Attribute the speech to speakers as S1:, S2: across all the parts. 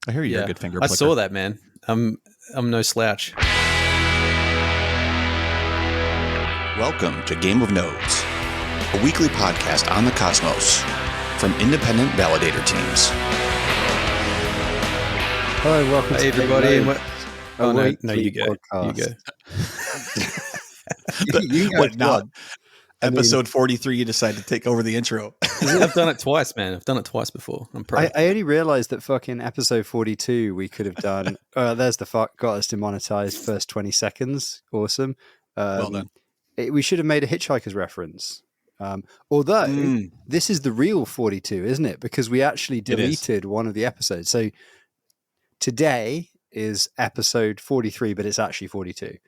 S1: I hear you're a good finger
S2: I
S1: flicker.
S2: saw that, man. I'm no slouch.
S1: Welcome to Game of Nodes, a weekly podcast on the cosmos from independent validator teams.
S3: Hi, welcome
S2: Hey,
S3: to
S2: everybody.
S3: Oh,
S2: no, you go.
S3: Podcast.
S2: You go.
S3: You go,
S1: What now?
S3: John.
S1: Episode 43, you decide to take over the intro.
S2: I've done it twice, man. I've done it twice before. I'm proud.
S3: I only realized that fucking episode 42 we could have done. There's the fuck got us demonetized first 20 seconds. Awesome.
S1: Well done.
S3: We should have made a Hitchhiker's reference. Although this is the real 42, isn't it? Because we actually deleted one of the episodes. So today is episode 43, but it's actually 42.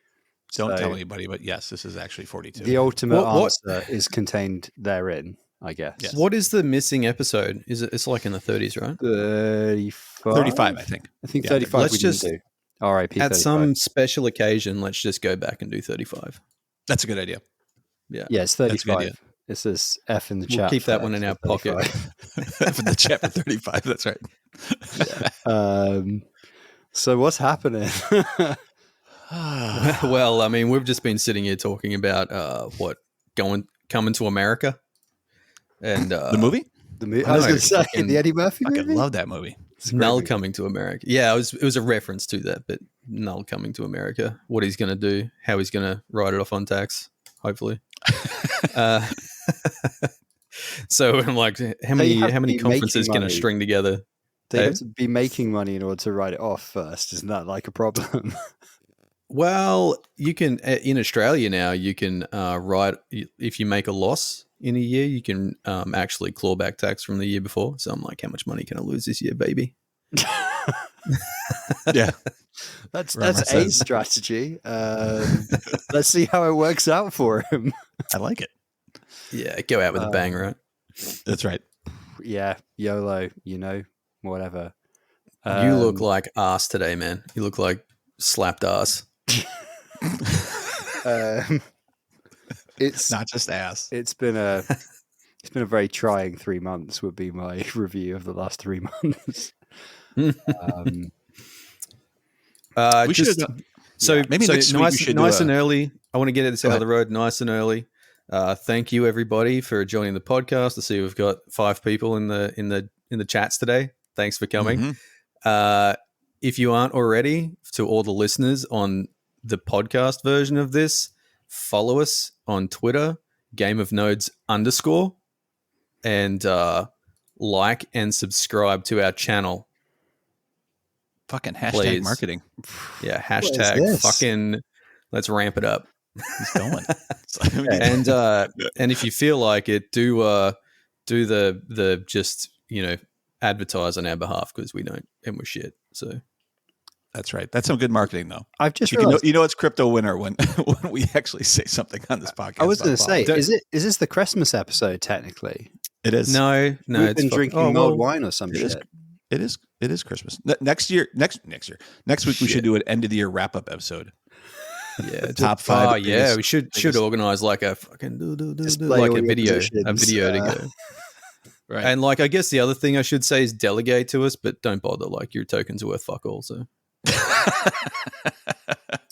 S1: Don't tell anybody, but yes, this is actually 42.
S3: The ultimate answer is contained therein, I guess.
S1: Yes.
S2: What is the missing episode? It's like in the 30s, right?
S3: 35,
S1: I think.
S3: I think 35
S2: Let's
S3: we
S2: just
S3: didn't do. RIP 35.
S2: At some special occasion, let's just go back and do 35.
S1: That's a good idea.
S2: Yeah.
S3: Yeah, it's
S1: That's a good
S3: 35.
S1: idea.
S3: It says F in the chat.
S2: We'll keep that one in our pocket.
S1: F in the chat for 35. That's right.
S3: So what's happening?
S2: Well, I mean, we've just been sitting here talking about coming to America, and
S1: The movie?
S3: I was going to say the Eddie Murphy
S1: I
S3: movie.
S1: love that movie.
S2: Null coming to America. Yeah, it was a reference to that, but Null coming to America. What he's going to do, how he's going to write it off on tax, hopefully. So I'm like, how many conferences can I string together?
S3: They have to be making money in order to write it off first. Isn't that like a problem?
S2: Well, you can in Australia now. You can write if you make a loss in a year, you can actually claw back tax from the year before. So I'm like, how much money can I lose this year, baby?
S1: Yeah,
S3: that's a strategy. Let's see how it works out for him.
S1: I like it.
S2: Yeah, go out with a bang, right?
S1: That's right.
S3: Yeah, YOLO. Whatever.
S2: You look like ass today, man. You look like slapped ass.
S3: It's
S1: not just ass.
S3: It's been a very trying 3 months. Would be my review of the last 3 months.
S1: We should. Maybe next week we should
S2: nice and early. I want to get this out of the road nice and early. Thank you everybody for joining the podcast. I see we've got 5 people in the chats today. Thanks for coming. Mm-hmm. If you aren't already, to all the listeners on the podcast version of this, follow us on Twitter, GameOfNodes_, and like and subscribe to our channel.
S1: Fucking hashtag
S2: Please.
S1: Marketing.
S2: Yeah, hashtag fucking let's ramp it up.
S1: He's going.
S2: And if you feel like it, do the just, advertise on our behalf, because we don't and we're shit. So
S1: that's right. That's some good marketing, though.
S3: I've just realized,
S1: it's crypto winter when we actually say something on this podcast.
S3: I was going to say, is this the Christmas episode? Technically,
S1: it is.
S2: No,
S3: we've been drinking mulled wine or some shit.
S1: It is Christmas. Next week we should do an end of the year wrap up episode.
S2: Yeah,
S1: top 5.
S2: Oh yeah, we should organize like a fucking like a video to go. Right. And I guess the other thing I should say is delegate to us, but don't bother. Your tokens are worth fuck all. So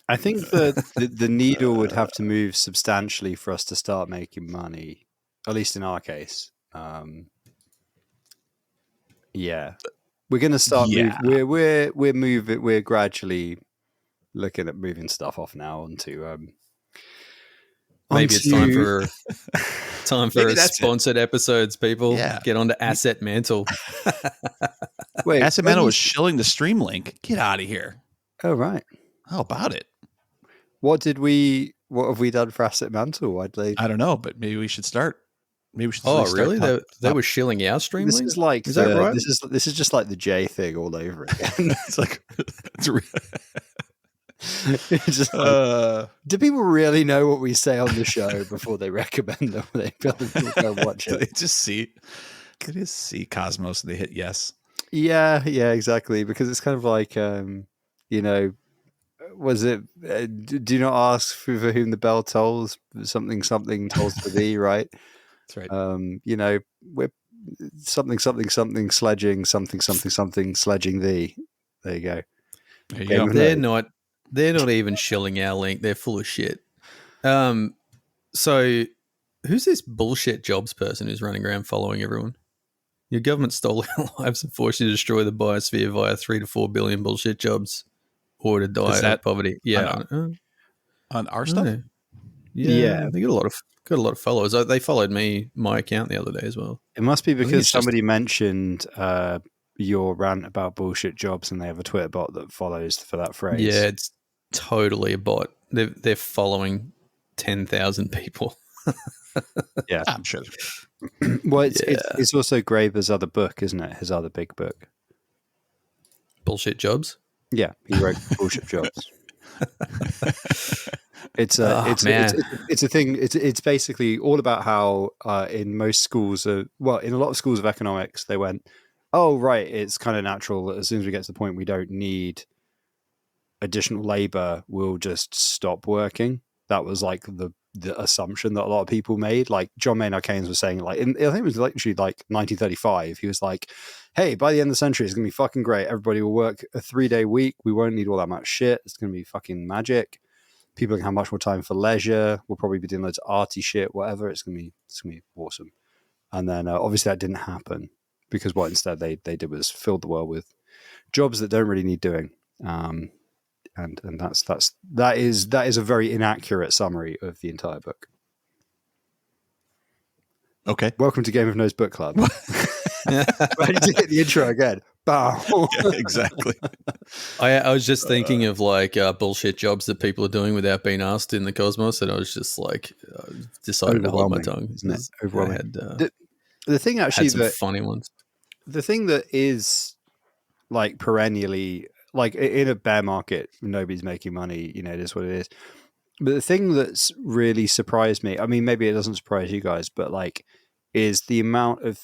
S3: I think that the needle would have to move substantially for us to start making money, at least in our case. Yeah, we're going to start. We're moving. We're gradually looking at moving stuff off now onto.
S2: Maybe it's time for sponsored episodes, people. Yeah. Get onto Asset Mantle.
S1: Wait, Asset Mantle was shilling the stream link. Get out of here.
S3: Oh, right.
S1: How about it?
S3: What have we done for Asset Mantle?
S1: I don't know, but maybe we should start. Maybe we should.
S2: Really? They were shilling our stream link?
S3: Is like is that right? This is just like the J thing all over again.
S1: It's like
S3: just do people really know what we say on the show before they recommend them? They go watch it.
S1: They just see Cosmos and they hit yes.
S3: Yeah, exactly. Because it's kind of like, was it? Do not ask for whom the bell tolls. Something tolls for thee, right?
S1: That's right.
S3: We're something sledging something sledging thee. There you go.
S1: There you go.
S2: They're not even shilling our link. They're full of shit. So who's this bullshit jobs person who's running around following everyone? Your government stole our lives and forced you to destroy the biosphere via 3 to 4 billion bullshit jobs or to die of poverty. Yeah.
S1: On our stuff?
S2: Yeah. They got a lot of followers. They followed my account the other day as well.
S3: It must be because somebody mentioned your rant about bullshit jobs and they have a Twitter bot that follows for that phrase.
S2: Yeah, it's totally a bot. They're following 10,000 people.
S3: Yeah,
S1: I'm sure.
S3: Well, it's also Graeber's other book, isn't it? His other big book.
S2: Bullshit Jobs?
S3: Yeah, he wrote Bullshit Jobs. It's a thing. It's basically all about how in most schools, in a lot of schools of economics, they went, oh right, it's kind of natural that as soon as we get to the point we don't need additional labor, we'll just stop working. That was like the assumption that a lot of people made. Like John Maynard Keynes was saying, like I think it was literally like 1935. He was like, "Hey, by the end of the century, it's gonna be fucking great. Everybody will work a 3-day week. We won't need all that much shit. It's gonna be fucking magic. People can have much more time for leisure. We'll probably be doing loads of arty shit, whatever. It's gonna be awesome." And then obviously that didn't happen because what instead they did was filled the world with jobs that don't really need doing. And that is a very inaccurate summary of the entire book.
S1: Okay.
S3: Welcome to Game of Nodes Book Club. Ready to hit the intro again. Bow.
S1: Yeah, exactly.
S2: I was just thinking of like bullshit jobs that people are doing without being asked in the cosmos, and I was just like decided to hold my tongue.
S3: Isn't it? Overwhelming.
S2: The
S3: thing actually
S2: some funny ones.
S3: The thing that is like perennially, like in a bear market, nobody's making money, it is what it is. But the thing that's really surprised me, I mean, maybe it doesn't surprise you guys, but like, is the amount of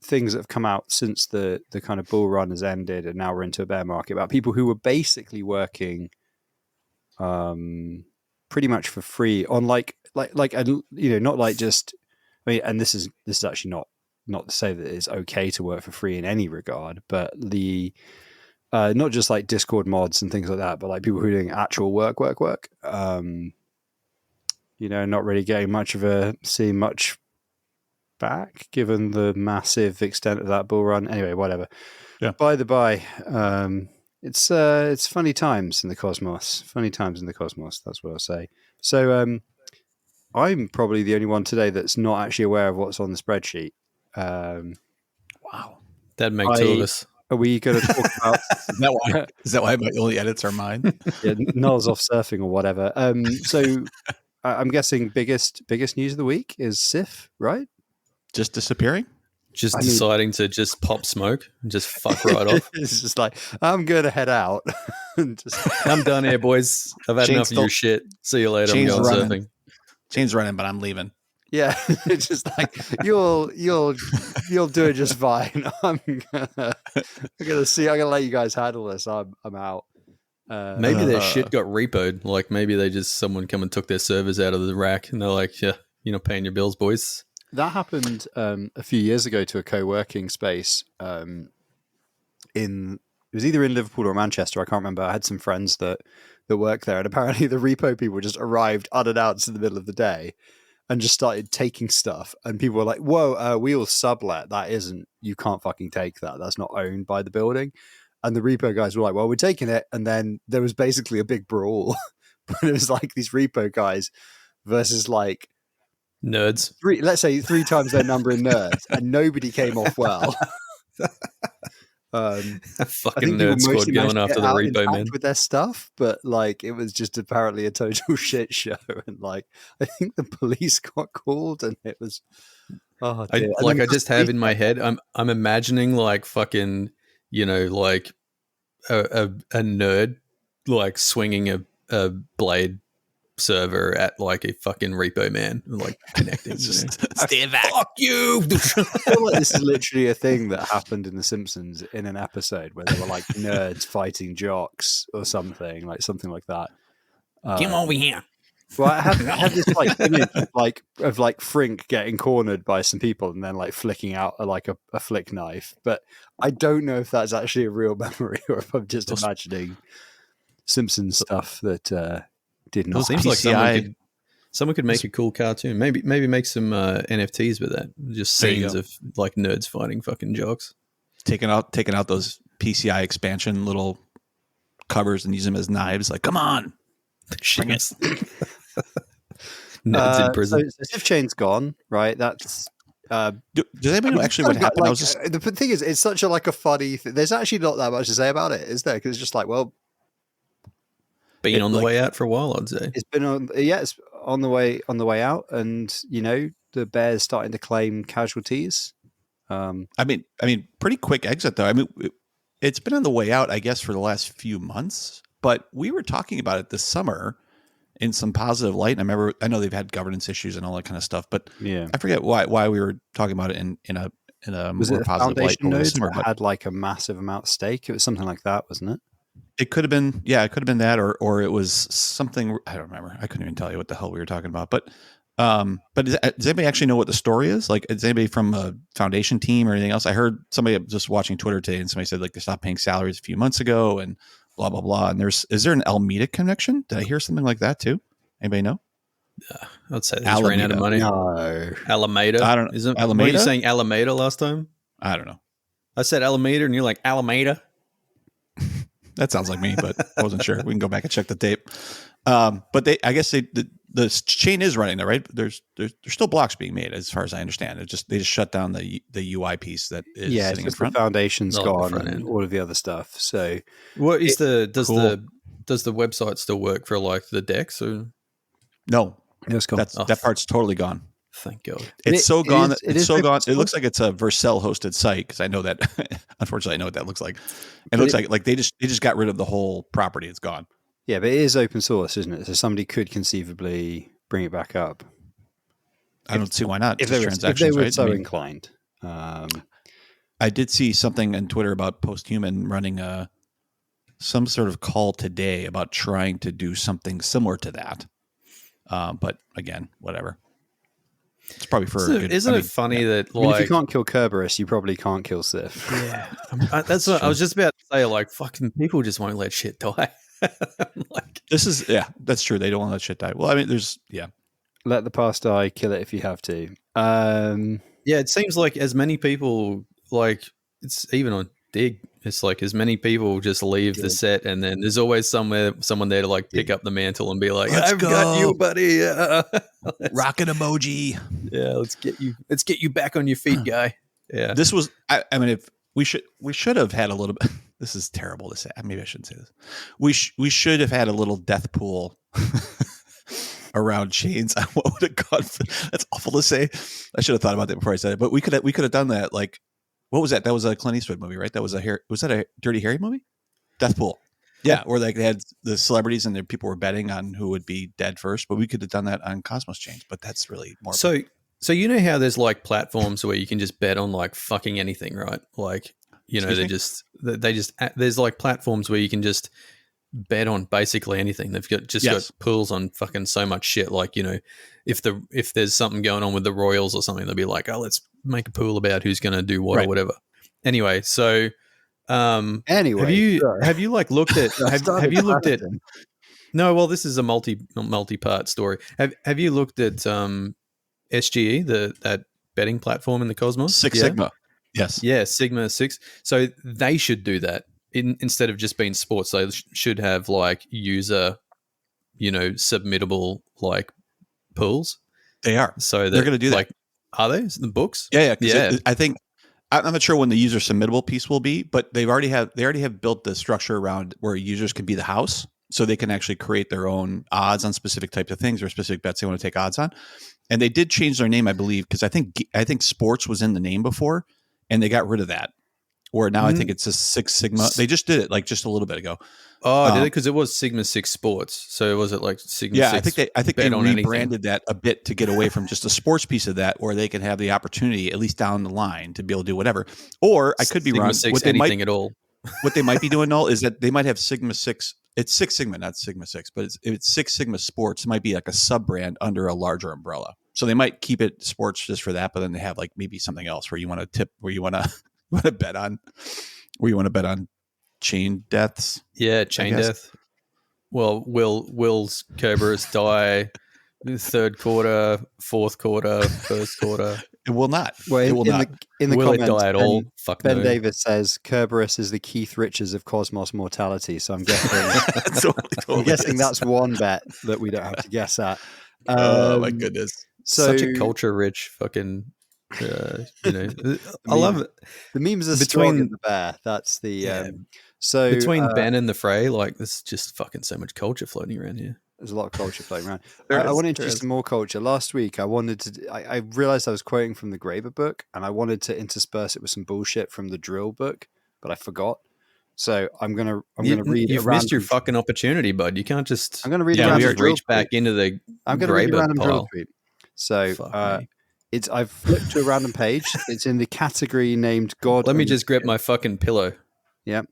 S3: things that have come out since the kind of bull run has ended and now we're into a bear market about people who were basically working pretty much for free on like not like just, I mean, and this is actually not to say that it's okay to work for free in any regard, but the not just like Discord mods and things like that, but like people who are doing actual work. Not really getting seeing much back given the massive extent of that bull run. Anyway, whatever.
S1: Yeah.
S3: By the by, it's funny times in the cosmos. Funny times in the cosmos. That's what I'll say. So I'm probably the only one today that's not actually aware of what's on the spreadsheet.
S2: Wow. That'd make two of us.
S3: Are we going to talk about?
S1: Is that why my only edits are mine?
S3: Yeah, Noel's off surfing or whatever. So I'm guessing biggest news of the week is Sif, right?
S1: Just disappearing?
S2: Deciding to just pop smoke and just fuck right off.
S3: It's just like, I'm going to head out.
S2: I'm done here, boys. I've had enough of your shit. See you later. I'm going surfing.
S1: Chain's running, but I'm leaving.
S3: Yeah, it's just like you'll do it just fine. I'm gonna let you guys handle this. I'm out.
S2: Maybe their shit got repoed. Like maybe someone come and took their servers out of the rack, and they're like, "Yeah, you're not paying your bills, boys."
S3: That happened a few years ago to a co-working space. It was either in Liverpool or Manchester. I can't remember. I had some friends that worked there, and apparently the repo people just arrived unannounced in the middle of the day. And just started taking stuff, and people were like, "Whoa, we all sublet. You can't fucking take that. That's not owned by the building." And the repo guys were like, "Well, we're taking it." And then there was basically a big brawl, but it was like these repo guys versus like
S2: nerds.
S3: Let's say 3 times their number in nerds, and nobody came off well.
S2: Fucking nerd squad going after the repo man
S3: with their stuff, but like it was just apparently a total shit show, and like I think the police got called, and it was
S2: I just have in my head, I'm imagining like fucking like a nerd like swinging a blade server at like a fucking repo man and like connecting.
S1: Just stand back.
S2: Fuck you.
S3: I feel like this is literally a thing that happened in The Simpsons in an episode where they were like nerds fighting jocks or something like that.
S2: Come over here.
S3: Well, I have this like image of like Frink getting cornered by some people and then like flicking out a flick knife, but I don't know if that's actually a real memory or if I'm just imagining Simpsons stuff that did not.
S2: Seems like someone could make a cool cartoon. Maybe make some NFTs with that. Just scenes of like nerds fighting fucking jocks.
S1: Taking out those PCI expansion little covers and use them as knives. Like, come on, bring it.
S2: Nerds in prison.
S3: So sifchain's gone, right? That's.
S1: Does anybody know actually what happened?
S3: Like, the thing is, it's such a funny thing. There's actually not that much to say about it, is there? Because it's just like, well,
S2: been on the way out for a while, I'd say.
S3: It's been it's on the way out, and the Bears starting to claim casualties.
S1: I mean, pretty quick exit though. I mean, it's been on the way out, I guess, for the last few months. But we were talking about it this summer in some positive light. And I know they've had governance issues and all that kind of stuff. But
S3: yeah,
S1: I forget why we were talking about it in a more positive light over the summer.
S3: But had like a massive amount of stake. It was something like that, wasn't it?
S1: It could have been, it could have been that, or it was something. I don't remember. I couldn't even tell you what the hell we were talking about. But does anybody actually know what the story is? Like, is anybody from a foundation team or anything else? I heard somebody just watching Twitter today, and somebody said like they stopped paying salaries a few months ago, and blah blah blah. And is there an Alameda connection? Did I hear something like that too? Anybody know?
S2: I'd say they just ran out of money.
S3: No.
S2: Alameda.
S1: I don't know. Alameda?
S2: Were you saying Alameda last time?
S1: I don't know.
S2: I said Alameda, and you're like Alameda.
S1: That sounds like me, but I wasn't sure. We can go back and check the tape. But I guess the chain is running there, right? There's still blocks being made, as far as I understand. They just shut down the UI piece that is sitting in front.
S3: The foundation's gone and all of the other stuff. So,
S2: what is does the website still work for like the DEX or
S1: no?
S3: It's gone.
S1: That part's totally gone.
S2: Thank God.
S1: It's so gone. It's so gone. It looks like it's a Vercel hosted site because I know that. Unfortunately, I know what that looks like. It looks like they just got rid of the whole property. It's gone.
S3: Yeah, but it is open source, isn't it? So somebody could conceivably bring it back up.
S1: I don't see why not.
S3: If they were so inclined.
S1: I did see something on Twitter about Posthuman running some sort of call today about trying to do something similar to that. But again, whatever. It's probably for.
S2: Isn't it funny that
S3: if you can't kill Kerberos, you probably can't kill Sif.
S2: Yeah, that's what I was just about to say. Like, fucking people just won't let shit die.
S1: That's true. They don't want to let shit die. Well, I mean,
S3: let the past die, kill it if you have to.
S2: It seems like as many people, like, it's even on Dig, it's like as many people just leave the set, and then there's always someone there to like pick up the mantle and be like, I've got you, buddy.
S1: Rocket emoji.
S2: Yeah, let's get you back on your feet, guy. Yeah.
S1: This was I mean, if we should have had a little bit. This is terrible to say. Maybe I shouldn't say this. We should have had a little death pool around chains. What would have gone? That's awful to say. I should have thought about that before I said it. But we could have done that. Like, what was that? That was a Clint Eastwood movie, right? Was that a Dirty Harry movie? Death pool. Yeah, where like they had the celebrities and the people were betting on who would be dead first. But we could have done that on Cosmos Chains. But that's really more.
S2: So you know how there's like platforms where you can just bet on like fucking anything, right? Like, you know, they just there's like platforms where you can just bet on basically anything. They've got pools on fucking so much shit. Like, you know, if there's something going on with the Royals or something, they'll be like, oh, let's make a pool about who's going to do what or whatever. Anyway, so have you like looked at have you looked at? No, well, this is a multi-part story. Have you looked at SGE, that betting platform in the Cosmos?
S1: Six Sigma. Yes.
S2: Yeah, Sigma 6. So they should do that instead of just being sports. They should have like user, you know, submittable like pools.
S1: They are.
S2: So
S1: they're going to do that.
S2: Like, are they the books?
S1: Yeah. I think I'm not sure when the user submittable piece will be, but they already have built the structure around where users can be the house, so they can actually create their own odds on specific types of things or specific bets they want to take odds on. And they did change their name, I believe, because I think sports was in the name before. And they got rid of that. Or now I think it's a Six Sigma. They just did it like just a little bit ago.
S2: Oh, did it? Because it was Sigma 6 Sports. So was it like Sigma 6?
S1: Yeah, I think they rebranded that a bit to get away from just a sports piece of that, where they can have the opportunity, at least down the line, to be able to do whatever. Or I could be wrong.
S2: Sigma 6 anything at all.
S1: What they might be doing, Noel, is that they might have Sigma 6 it's Six Sigma, not Sigma 6, but it's Six Sigma Sports. It might be like a sub brand under a larger umbrella. So they might keep it sports just for that, but then they have like maybe something else where you want to tip, where you want to bet on, chain deaths.
S2: Yeah, chain death. Well, Will's Kerberos die third quarter, fourth quarter, first quarter?
S1: It will not.
S3: Well,
S1: it will not.
S3: In the
S2: will
S3: comments,
S2: it die at all? Fuck
S3: Ben
S2: no.
S3: Davis says Kerberos is the Keith Richards of Cosmos mortality. So I'm guessing,
S1: totally
S3: that's one bet that we don't have to guess at.
S1: Oh my goodness!
S2: Such a culture-rich fucking. I love it.
S3: The memes are strong in the bear. That's the so
S2: between Ben and the-frey, like there's just fucking so much culture floating around here.
S3: There's a lot of culture floating around. I want to introduce some more culture. Last week, I realized I was quoting from the Graeber book, and I wanted to intersperse it with some bullshit from the Drill book, but I forgot. So I'm gonna read.
S2: You've missed your fucking opportunity, bud. You can't just.
S3: I'm gonna read. Yeah,
S2: we reach back into the.
S3: I'm gonna read a random
S2: pile.
S3: Drill tweet. So I've flipped to a random page. It's in the category named God.
S2: Let me just grip my fucking pillow.
S3: Yeah.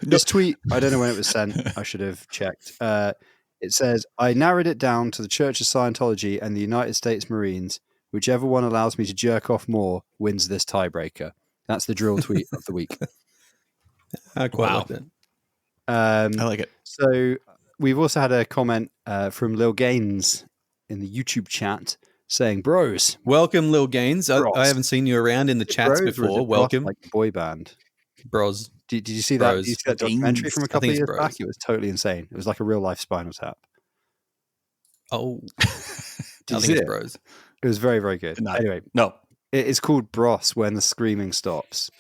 S3: This tweet, I don't know when it was sent. I should have checked. It says, I narrowed it down to the Church of Scientology and the United States Marines. Whichever one allows me to jerk off more wins this tiebreaker. That's the Drill tweet of the week.
S2: I quite like that.
S1: I like it.
S3: So we've also had a comment from Lil Gaines in the YouTube chat saying, bros.
S2: Welcome, Lil Gaines. I haven't seen you around in the chats before. Welcome.
S3: Like a boy band.
S2: Bros.
S3: Did you see that? Did you see that documentary from a couple of years back? It was totally insane. It was like a real life Spinal Tap.
S2: Oh.
S3: I think it's
S2: Bros.
S3: It was very, very good. Anyway.
S1: No.
S3: It's called Bros When the Screaming Stops.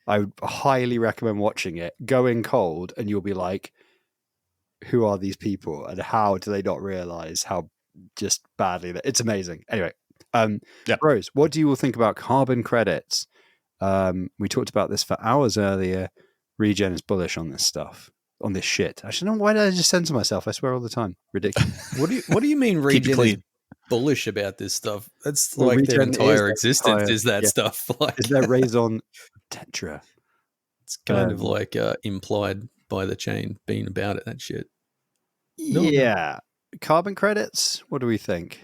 S3: I would highly recommend watching it. Go in cold and you'll be like, who are these people? And how do they not realize how just badly it's amazing. Anyway. Bros, what do you all think about carbon credits? We talked about this for hours earlier. Regen is bullish on this stuff, on this shit. Actually, why did I just censor myself? I swear all the time. Ridiculous.
S2: What do you mean Regen is bullish about this stuff? That's like their entire existence is that stuff. Like,
S3: is that raison tetra?
S2: It's kind of like implied by the chain being about it, that shit.
S3: Yeah. Carbon credits, what do we think?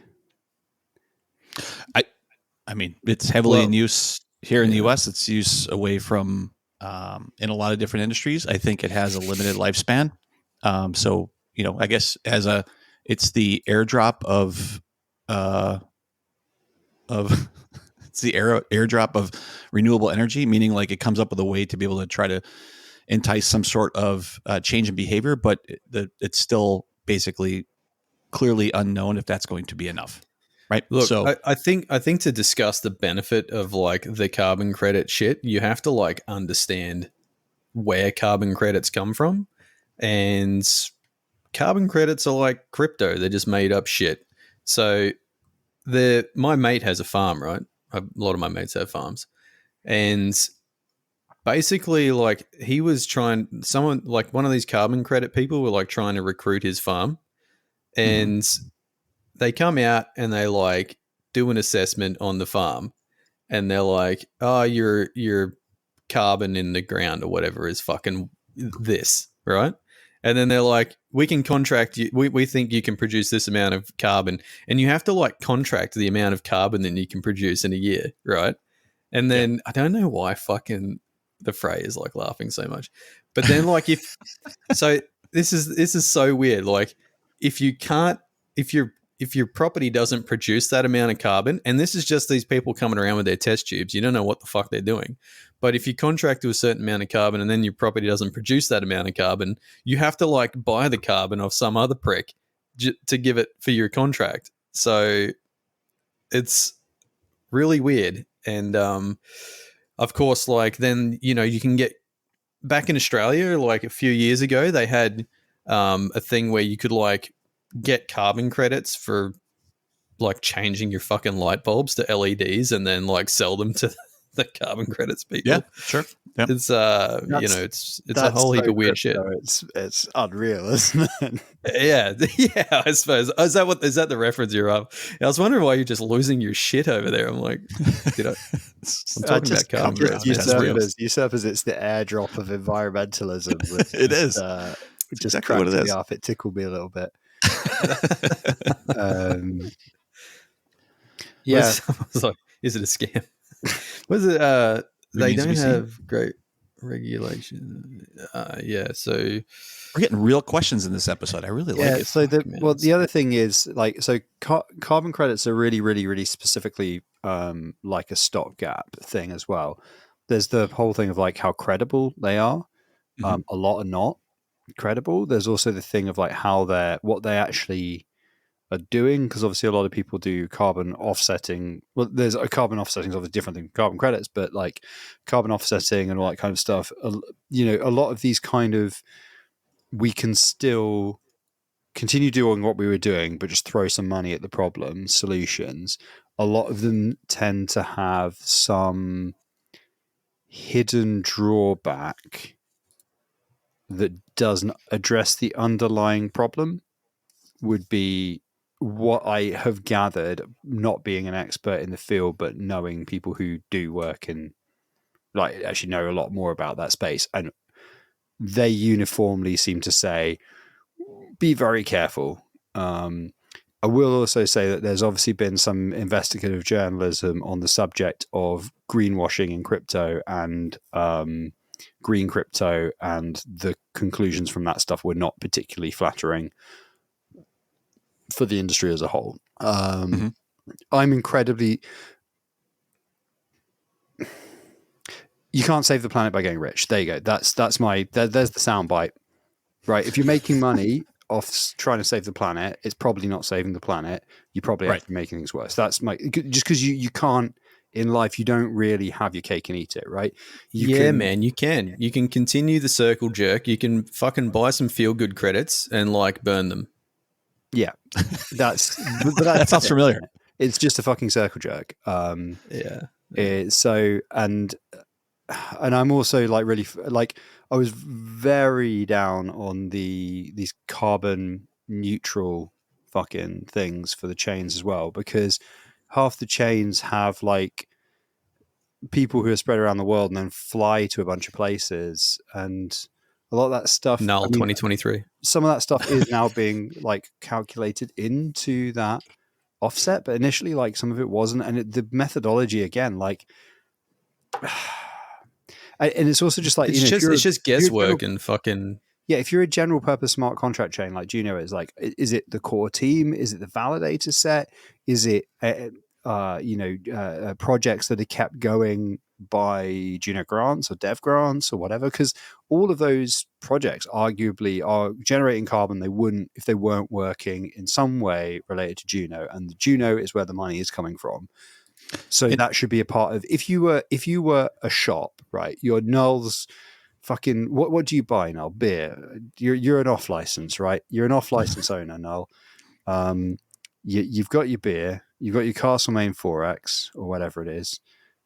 S1: I mean, it's heavily in use here in the US. It's used away from in a lot of different industries. I think it has a limited lifespan. So, I guess it's the airdrop of it's the airdrop of renewable energy, meaning like it comes up with a way to be able to try to entice some sort of change in behavior, but it's still basically clearly unknown if that's going to be enough. Right.
S2: Look,
S1: so
S2: I think to discuss the benefit of like the carbon credit shit, you have to like understand where carbon credits come from. And carbon credits are like crypto. They're just made up shit. So my mate has a farm, right? A lot of my mates have farms. And basically like one of these carbon credit people were like trying to recruit his farm. And they come out and they like do an assessment on the farm and they're like, oh, your carbon in the ground or whatever is fucking this, right? And then they're like, we can contract you. We think you can produce this amount of carbon, and you have to like contract the amount of carbon that you can produce in a year, right? And then I don't know why fucking the-frey is like laughing so much, but then like this is so weird. Like if your property doesn't produce that amount of carbon, and this is just these people coming around with their test tubes, you don't know what the fuck they're doing. But if you contract to a certain amount of carbon and then your property doesn't produce that amount of carbon, you have to like buy the carbon of some other prick to give it for your contract. So it's really weird. And of course, like then, you can get back in Australia, like a few years ago, they had a thing where you could like get carbon credits for like changing your fucking light bulbs to LEDs and then like sell them to the carbon credits people.
S1: Yeah, sure. Yep.
S2: It's it's a whole heap of weird shit.
S3: It's unreal, isn't it?
S2: Yeah, I suppose. Is that the reference you're up? I was wondering why you're just losing your shit over there. I'm like, I'm talking about carbon credits.
S3: Usurpers, it's the airdrop of environmentalism.
S1: It is.
S3: It just exactly what it is. It tickled me a little bit. Yeah.
S2: I was like, is it a scam? Was it? They don't have great regulation. Yeah. So
S1: we're getting real questions in this episode. I really like it.
S3: So the other thing is carbon credits are really, really, really specifically like a stopgap thing as well. There's the whole thing of like how credible they are. A lot are not credible. There's also the thing of like what they actually are doing, because obviously a lot of people do carbon offsetting. Well, there's carbon offsetting is obviously different than carbon credits, but like carbon offsetting and all that kind of stuff. A lot of these kind of, we can still continue doing what we were doing, but just throw some money at the problem solutions. A lot of them tend to have some hidden drawback that doesn't address the underlying problem, would be what I have gathered, not being an expert in the field, but knowing people who do work in, like, actually know a lot more about that space. And they uniformly seem to say, be very careful. I will also say that there's obviously been some investigative journalism on the subject of greenwashing in crypto and green crypto, and the conclusions from that stuff were not particularly flattering for the industry as a whole. I'm incredibly... You can't save the planet by getting rich. There you go. There's the soundbite, right? If you're making money off trying to save the planet, it's probably not saving the planet. You probably have to be making things worse. That's just because you can't, in life, you don't really have your cake and eat it, right?
S2: You can continue the circle jerk. You can fucking buy some feel good credits and like burn them.
S3: Yeah, that
S1: sounds familiar.
S3: It's just a fucking circle jerk. And I'm also like really like, I was very down on these carbon neutral fucking things for the chains as well, because half the chains have like people who are spread around the world and then fly to a bunch of places, and a lot of that stuff.
S2: 2023.
S3: Some of that stuff is now being like calculated into that offset, but initially, like, some of it wasn't, and the methodology again, like. And it's also just like,
S2: it's just guesswork and fucking.
S3: Yeah, if you're a general purpose smart contract chain like Juno is, like, is it the core team? Is it the validator set? Is it projects that are kept going by Juno grants or dev grants or whatever? Because all of those projects arguably are generating carbon they wouldn't if they weren't working in some way related to Juno, and Juno is where the money is coming from. So that should be a part of, if you were a shop, right? Your Null's fucking, what do you buy, Null? Beer. You're an off license, right? You're an off license owner, Null. You've got your beer, you've got your Castlemaine 4X or whatever it is.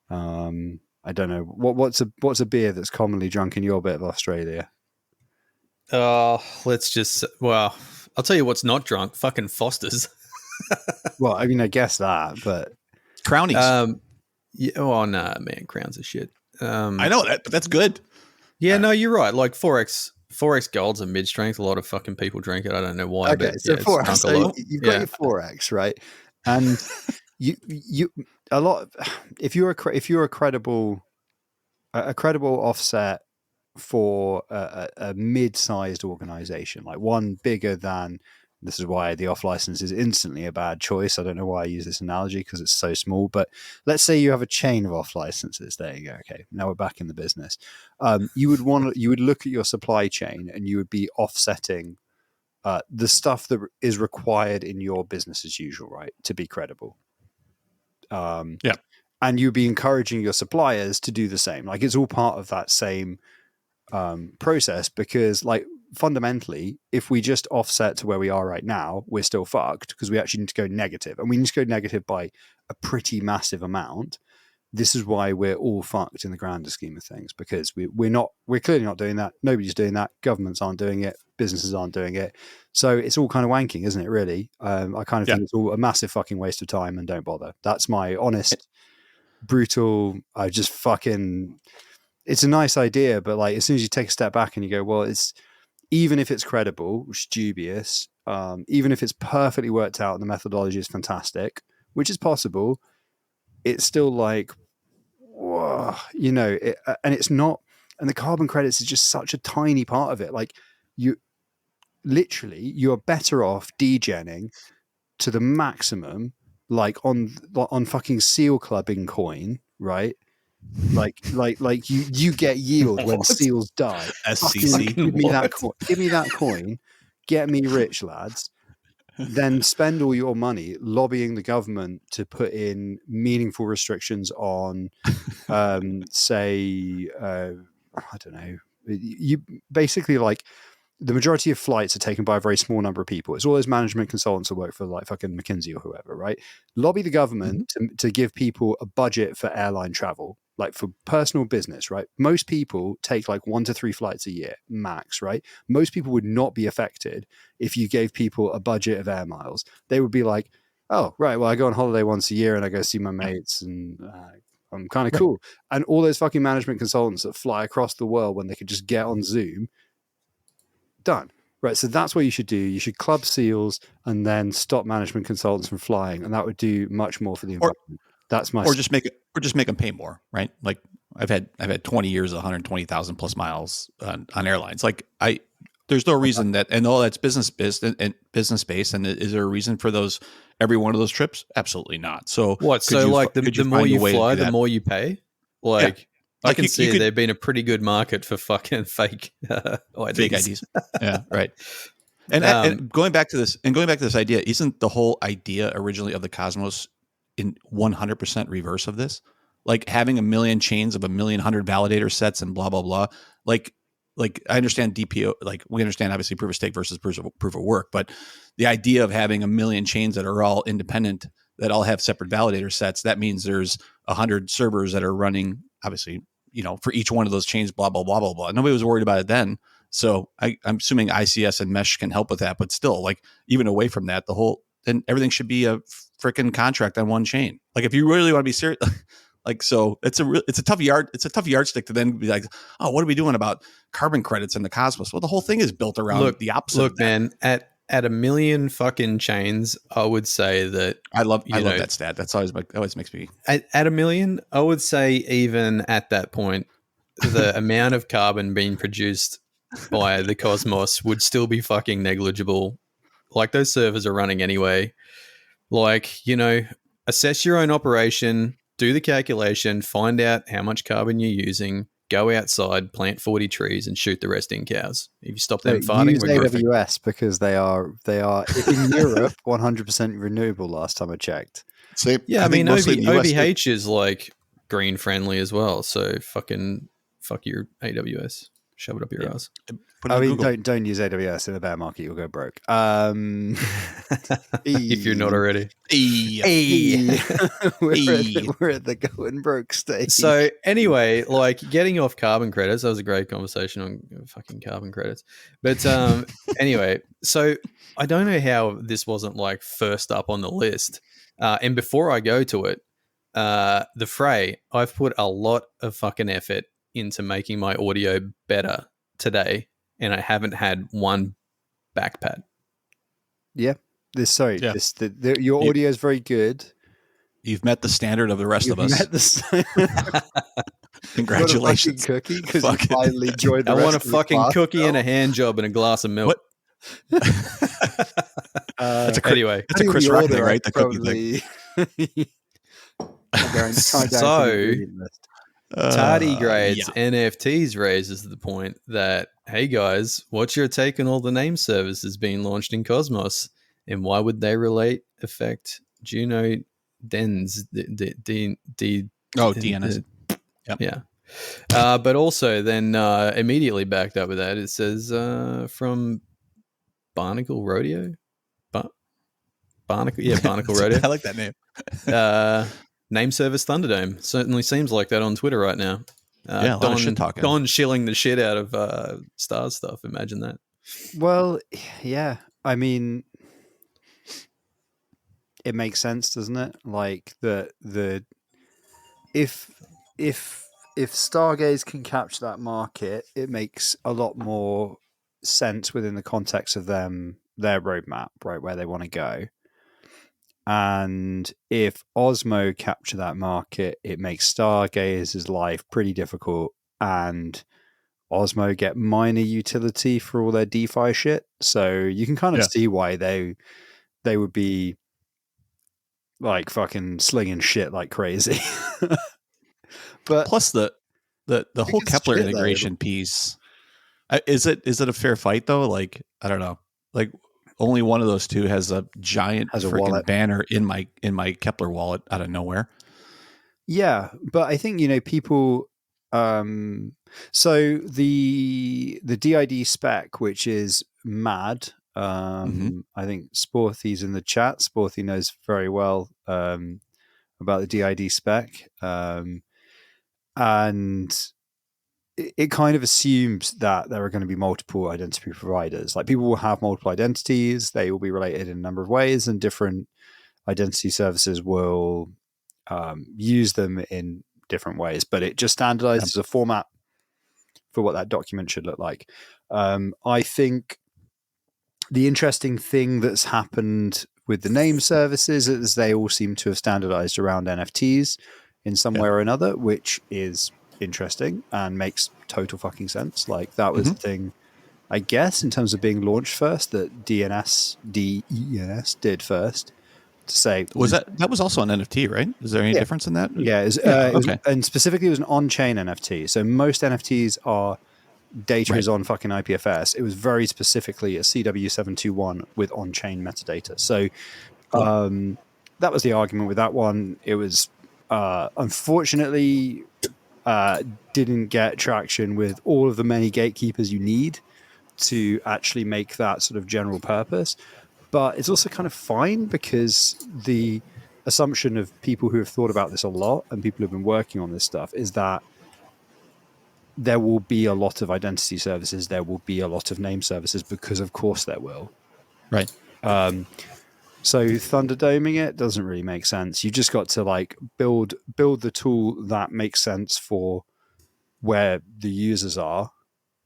S3: I don't know what's a beer that's commonly drunk in your bit of Australia.
S2: I'll tell you what's not drunk. Fucking Foster's.
S3: Well, I mean, I guess that, but.
S1: Crownies.
S2: Man, Crowns are shit.
S1: I know that, but that's good.
S2: Yeah, no, you're right. Like 4X Gold's a mid strength. A lot of fucking people drink it. I don't know why.
S3: Okay,
S2: but
S3: so 4X. So you've got your 4X, right? And you a lot. If you're a credible offset for a mid-sized organization, like one bigger than. This is why the off license is instantly a bad choice. I don't know why I use this analogy because it's so small, but let's say you have a chain of off licenses. There you go. Okay. Now we're back in the business. You would look at your supply chain and you would be offsetting the stuff that is required in your business as usual, right? To be credible.
S1: Yeah.
S3: And you'd be encouraging your suppliers to do the same. Like, it's all part of that same process, because, like, fundamentally, if we just offset to where we are right now, we're still fucked, because we actually need to go negative, and we need to go negative by a pretty massive amount. This is why we're all fucked in the grander scheme of things, because we're clearly not doing that. Nobody's doing that. Governments aren't doing it. Businesses aren't doing it. So it's all kind of wanking, isn't it? Really, I kind of think it's all a massive fucking waste of time, and don't bother. That's my honest brutal. I just fucking. It's a nice idea, but like as soon as you take a step back and you go, well, it's even if it's credible, which is dubious, even if it's perfectly worked out and the methodology is fantastic, which is possible, it's still like, whoa, you know, and it's not. And the carbon credits is just such a tiny part of it. Like you're better off degenning to the maximum, like on fucking seal clubbing coin, right? Like you get yield when seals die.
S1: SCC.
S3: Give me that coin. Give me that coin. Get me rich, lads. Then spend all your money lobbying the government to put in meaningful restrictions on, say, I don't know. You basically like the majority of flights are taken by a very small number of people. It's all those management consultants who work for like fucking McKinsey or whoever, right? Lobby the government to give people a budget for airline travel, like for personal business, right? Most people take like 1 to 3 flights a year, max, right? Most people would not be affected if you gave people a budget of air miles. They would be like, oh, right, well, I go on holiday once a year and I go see my mates and I'm kind of cool. And all those fucking management consultants that fly across the world when they could just get on Zoom, done. Right, so that's what you should do. You should club seals and then stop management consultants from flying, and that would do much more for the environment. That's my
S1: or just make them pay more, right? Like I've had 20 years, 120,000 plus miles on airlines. Like there's no reason that, and all that's business based. And is there a reason for those every one of those trips? Absolutely not. So
S2: what? So like the more you fly, the more you pay. Like. Yeah. I can see there'd been a pretty good market for fucking fake IDs.
S1: Fake IDs. Yeah, right. And going back to this idea, isn't the whole idea originally of the Cosmos in 100% reverse of this? Like having a million chains of 1,100,000 validator sets and blah blah blah. Like I understand DPO. Like we understand obviously proof of stake versus proof of work, but the idea of having a million chains that are all independent, that all have separate validator sets, that means there's 100 servers that are running, obviously, you know, for each one of those chains, blah, blah, blah, blah, blah. Nobody was worried about it then. So I'm assuming ICS and mesh can help with that, but still, like even away from that, then everything should be a freaking contract on one chain. Like if you really want to be serious, like, so it's a tough yardstick to then be like, oh, what are we doing about carbon credits in the Cosmos? Well, the whole thing is built around the opposite.
S2: Look, man, at a million fucking chains, I would say that
S1: I love that stat. That's always makes me
S2: at a million. I would say even at that point, the amount of carbon being produced by the Cosmos would still be fucking negligible. Like those servers are running anyway. Like, you know, assess your own operation, do the calculation, find out how much carbon you're using. Go outside, plant 40 trees, and shoot the rest in cows. If you stop them farting,
S3: use AWS because they are in Europe 100% renewable. Last time I checked.
S1: So,
S2: yeah, I mean OVH is like green friendly as well. So fuck your AWS, shove it up your ass.
S3: I mean, don't use AWS in a bear market; you'll go broke.
S2: If you're not already.
S3: We're at the going broke stage.
S2: So anyway, like getting off carbon credits, that was a great conversation on fucking carbon credits. But anyway, so I don't know how this wasn't like first up on the list. And before I go to it, the-frey, I've put a lot of fucking effort into making my audio better today, and I haven't had one backpat.
S3: Yeah. Your audio is very good.
S1: You've met the standard of the rest of us. Congratulations.
S3: Cookie, because you finally joined the
S2: I
S3: rest
S2: want a
S3: of the
S2: fucking
S3: class.
S2: cookie and a hand job and a glass of milk. Anyway,
S1: that's a Chris Rock thing, right? The cookie thing.
S2: So Tardigrade's NFTs raises the point that, hey guys, what's your take on all the name services being launched in Cosmos, and why would they affect Juno Dens?
S1: DNS.
S2: Yep. Yeah. But also then immediately backed up with that, it says from Barnacle Rodeo. Barnacle Rodeo.
S1: I like that name.
S2: Name Service Thunderdome. Certainly seems like that on Twitter right now.
S1: A lot of shit talking.
S2: Don shilling the shit out of Stars stuff. Imagine that.
S3: Well, yeah. I mean, it makes sense, doesn't it? Like the if Stargaze can capture that market, it makes a lot more sense within the context of their roadmap, right, where they want to go. And if Osmo capture that market, it makes Stargaze's life pretty difficult, and Osmo get minor utility for all their DeFi shit. So you can kind of see why they would be like fucking slinging shit like crazy. But
S1: plus the whole Kepler integration piece, is it a fair fight though? Like, I don't know, like only one of those two has a giant freaking banner in my Kepler wallet out of nowhere.
S3: Yeah, but I think, people. So the DID spec, which is mad. I think Sporthy's in the chat. Sporthy knows very well about the DID spec, and it kind of assumes that there are going to be multiple identity providers. Like, people will have multiple identities; they will be related in a number of ways, and different identity services will use them in different ways. But it just standardizes a format for what that document should look like. I think the interesting thing that's happened with the name services is they all seem to have standardized around NFTs in some way or another, which is interesting and makes total fucking sense. Like, that was the thing, I guess, in terms of being launched first, that DENS did first. To say,
S1: was that was also an NFT, right? Is there any difference in that?
S3: Yeah, it was, and specifically it was an on-chain NFT. So most NFTs are data is on fucking IPFS. It was very specifically a CW721 with on-chain metadata. So that was the argument with that one. It was unfortunately didn't get traction with all of the many gatekeepers you need to actually make that sort of general purpose. But it's also kind of fine, because the assumption of people who have thought about this a lot and people who've been working on this stuff is that there will be a lot of identity services, there will be a lot of name services, because of course there will.
S1: Right.
S3: So thunderdoming it doesn't really make sense. You just got to like build the tool that makes sense for where the users are,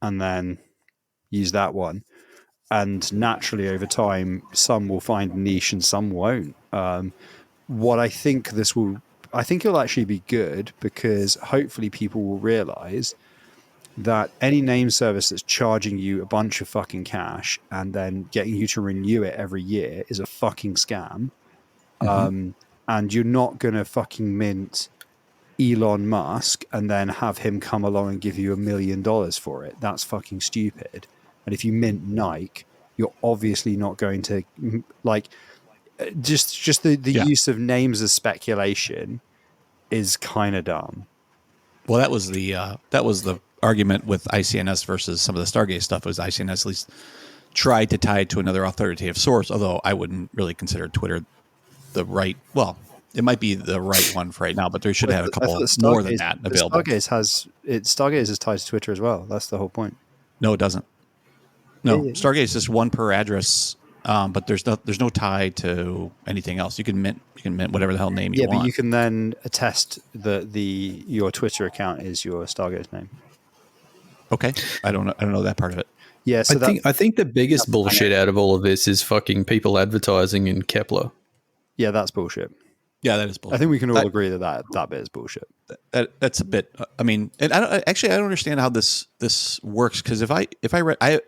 S3: and then use that one. And naturally, over time, some will find a niche and some won't. What I think it'll actually be good, because hopefully people will realize that any name service that's charging you a bunch of fucking cash and then getting you to renew it every year is a fucking scam. And you're not going to fucking mint Elon Musk and then have him come along and give you $1 million for it. That's fucking stupid. And if you mint Nike, you're obviously not going to, like, just the use of names as speculation is kind of dumb.
S1: Well, that was the argument with ICNS versus some of the Stargaze stuff. Was ICNS at least tried to tie it to another authoritative source, although I wouldn't really consider Twitter the right. Well, it might be the right one for right now, but they should have a couple more than that available.
S3: Stargaze is tied to Twitter as well. That's the whole point.
S1: No, it doesn't. No, Stargaze is just one per address, but there's no tie to anything else. You can mint whatever the hell name you want. Yeah,
S3: but you can then attest that your Twitter account is your Stargaze name.
S1: Okay, I don't know that part of it.
S3: Yeah, so
S2: I think the biggest bullshit out of all of this is fucking people advertising in Kepler.
S3: Yeah, that's bullshit.
S1: Yeah, that is bullshit.
S3: I think we can all agree that bit is bullshit.
S1: That's a bit. I mean, and I don't understand how this works, because if I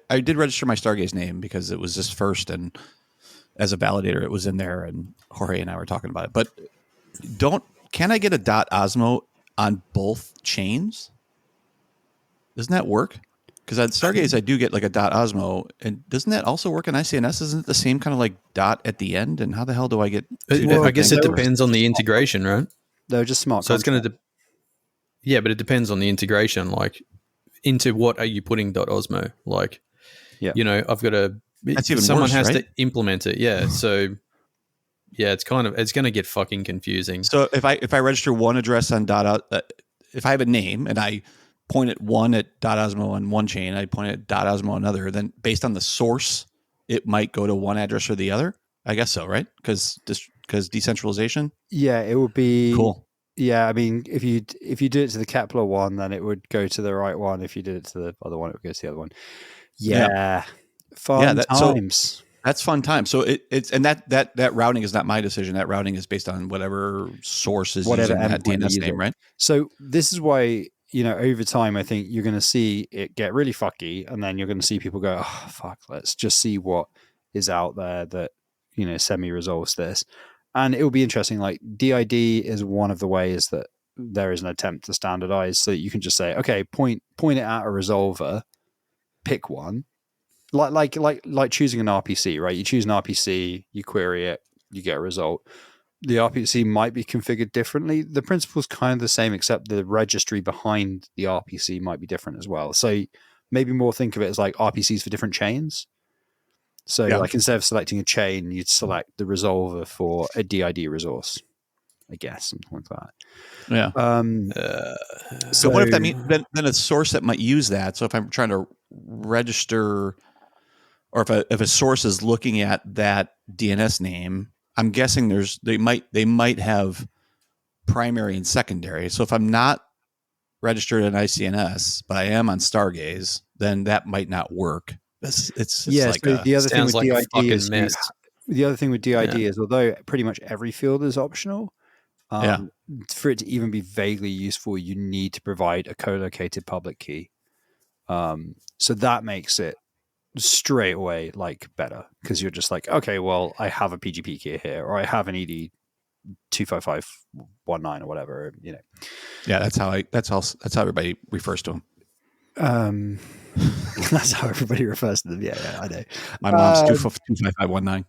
S1: did register my Stargaze name because it was just first, and as a validator it was in there, and Jorge and I were talking about it. But can I get a .osmo on both chains? Doesn't that work? Because on Stargaze I do get like a .osmo, and doesn't that also work in ICNS? Isn't it the same kind of like dot at the end? And how the hell do I get?
S2: I guess it depends on the integration, right?
S3: They're just smart.
S2: So it's going to, but it depends on the integration. Like, into what are you putting .osmo? Like, I've got to.
S1: That's even
S2: someone
S1: worse,
S2: has
S1: right?
S2: to implement it. Yeah. So, it's going to get fucking confusing.
S1: So if I register one address on if I have a name and I point at one at .osmo on one chain, I point at .osmo on another, then based on the source, it might go to one address or the other. I guess so, right? Because decentralization.
S3: Yeah, it would be
S1: cool.
S3: Yeah, I mean, if you do it to the Kepler one, then it would go to the right one. If you did it to the other one, it would go to the other one. Yeah. Fun times.
S1: So that's fun time. So it's and that routing is not my decision. That routing is based on whatever source is using that DNS name, right?
S3: So this is why, over time, I think you're going to see it get really fucky, and then you're going to see people go, oh, fuck, let's just see what is out there that, semi-resolves this. And it will be interesting. Like DID is one of the ways that there is an attempt to standardize, so that you can just say, okay, point it at a resolver, pick one, like choosing an RPC, right? You choose an RPC, you query it, you get a result. The RPC might be configured differently. The principle is kind of the same, except the registry behind the RPC might be different as well. So maybe more think of it as like RPCs for different chains. So like instead of selecting a chain, you'd select the resolver for a DID resource, I guess, something like that.
S1: Yeah. So what if that means then a source that might use that? So if I'm trying to register, or if a source is looking at that DNS name, I'm guessing they might have primary and secondary. So if I'm not registered in ICNS, but I am on Stargaze, then that might not work. It's like
S3: the other thing with DID is the other thing with DID is, although pretty much every field is optional, for it to even be vaguely useful, you need to provide a co-located public key. So that makes it straight away like better, because you're just like, okay, well, I have a PGP key here, or I have an ED 25519 or whatever,
S1: Yeah, that's how everybody refers to them.
S3: That's how everybody refers to them. Yeah, I know.
S1: My mom's 25519.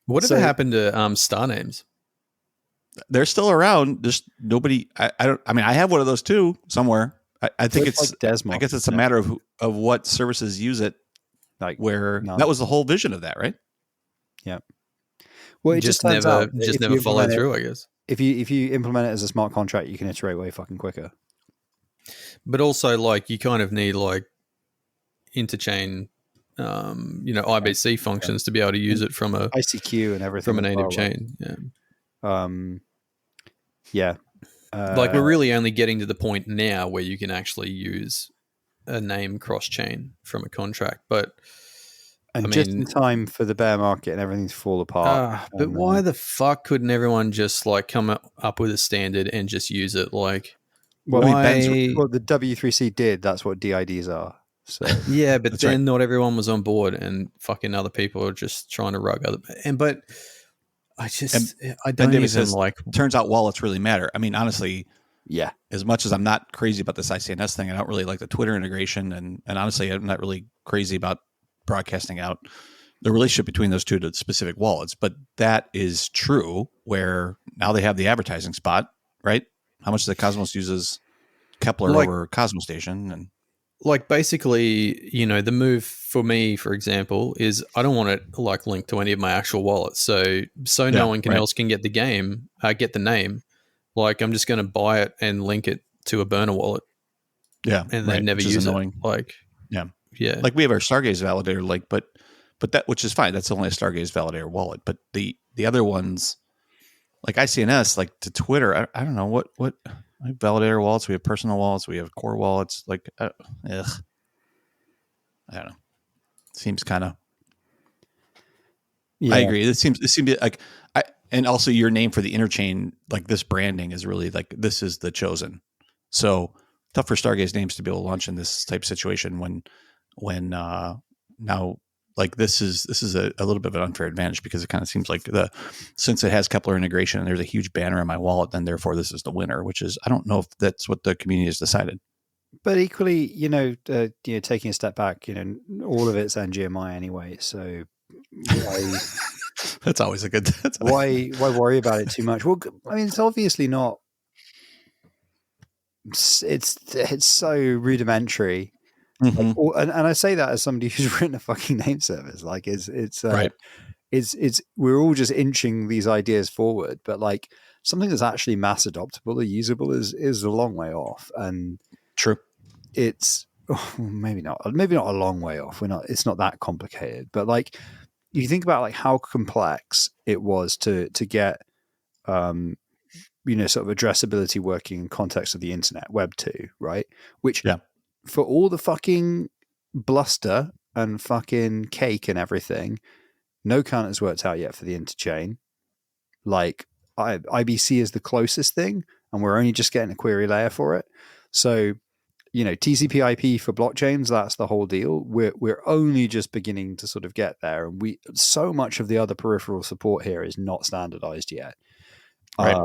S2: Whatever happened to star names?
S1: They're still around. Just nobody. I have one of those too somewhere. I think it's like Desmo. I guess it's a matter of what services use it. Like that was the whole vision of that, right?
S3: Yeah. Well, it just
S2: never followed through, I guess.
S3: If you implement it as a smart contract, you can iterate way fucking quicker.
S2: But also, like, you kind of need like interchain, IBC functions to be able to use it from a
S3: ICQ and everything
S2: from a native chain.
S3: Yeah.
S2: Like, we're really only getting to the point now where you can actually use a name cross chain from a contract, but
S3: just in time for the bear market and everything to fall apart.
S2: But why the fuck couldn't everyone just like come up with a standard and just use it? Like,
S3: well, the W3C did. That's what DIDs are. So
S2: yeah, but then not everyone was on board, and fucking other people are just trying to rug other. But I don't even says, like.
S1: Turns out wallets really matter. I mean, honestly,
S3: yeah.
S1: As much as I'm not crazy about this ICNS thing, I don't really like the Twitter integration, and honestly, I'm not really crazy about broadcasting out the relationship between those two to specific wallets. But that is true. Where now they have the advertising spot, right? How much of the Cosmos uses Kepler over Cosmos Station, and
S2: like basically, the move for me, for example, is I don't want it like linked to any of my actual wallets. So no one else can get get the name. Like, I'm just going to buy it and link it to a burner wallet.
S1: Yeah.
S2: And then never use it. Like,
S1: yeah. Like, we have our Stargaze validator link, but that, which is fine. That's only a Stargaze validator wallet. But the other ones, like ICNS, like to Twitter, I don't know what we have validator wallets, we have personal wallets, we have core wallets. Like, I don't know. Seems kind of. Yeah. I agree. It seems like and also your name for the interchain, like this branding is really like, this is the chosen. So tough for Stargaze names to be able to launch in this type of situation when now, like, this is a little bit of an unfair advantage, because it kind of seems like since it has Kepler integration and there's a huge banner in my wallet, then therefore this is the winner, which is, I don't know if that's what the community has decided.
S3: But equally, taking a step back, all of it's NGMI anyway. So why?
S1: That's always a good.
S3: Why worry about it too much? Well, I mean, it's obviously not. It's so rudimentary.
S1: Mm-hmm.
S3: Like, and I say that as somebody who's written a fucking name service. Like, it's
S1: right.
S3: It's we're all just inching these ideas forward, but like something that's actually mass adoptable or usable is a long way off. And
S1: true,
S3: it's maybe not a long way off. It's not that complicated, but like, you think about like how complex it was to get sort of addressability working in context of the internet, Web 2, right? Which for all the fucking bluster and fucking cake and everything, no count has worked out yet for the interchain. Like IBC is the closest thing, and we're only just getting a query layer for it. So, TCP/IP for blockchains, that's the whole deal. We're only just beginning to sort of get there, and so much of the other peripheral support here is not standardized yet.
S1: Right.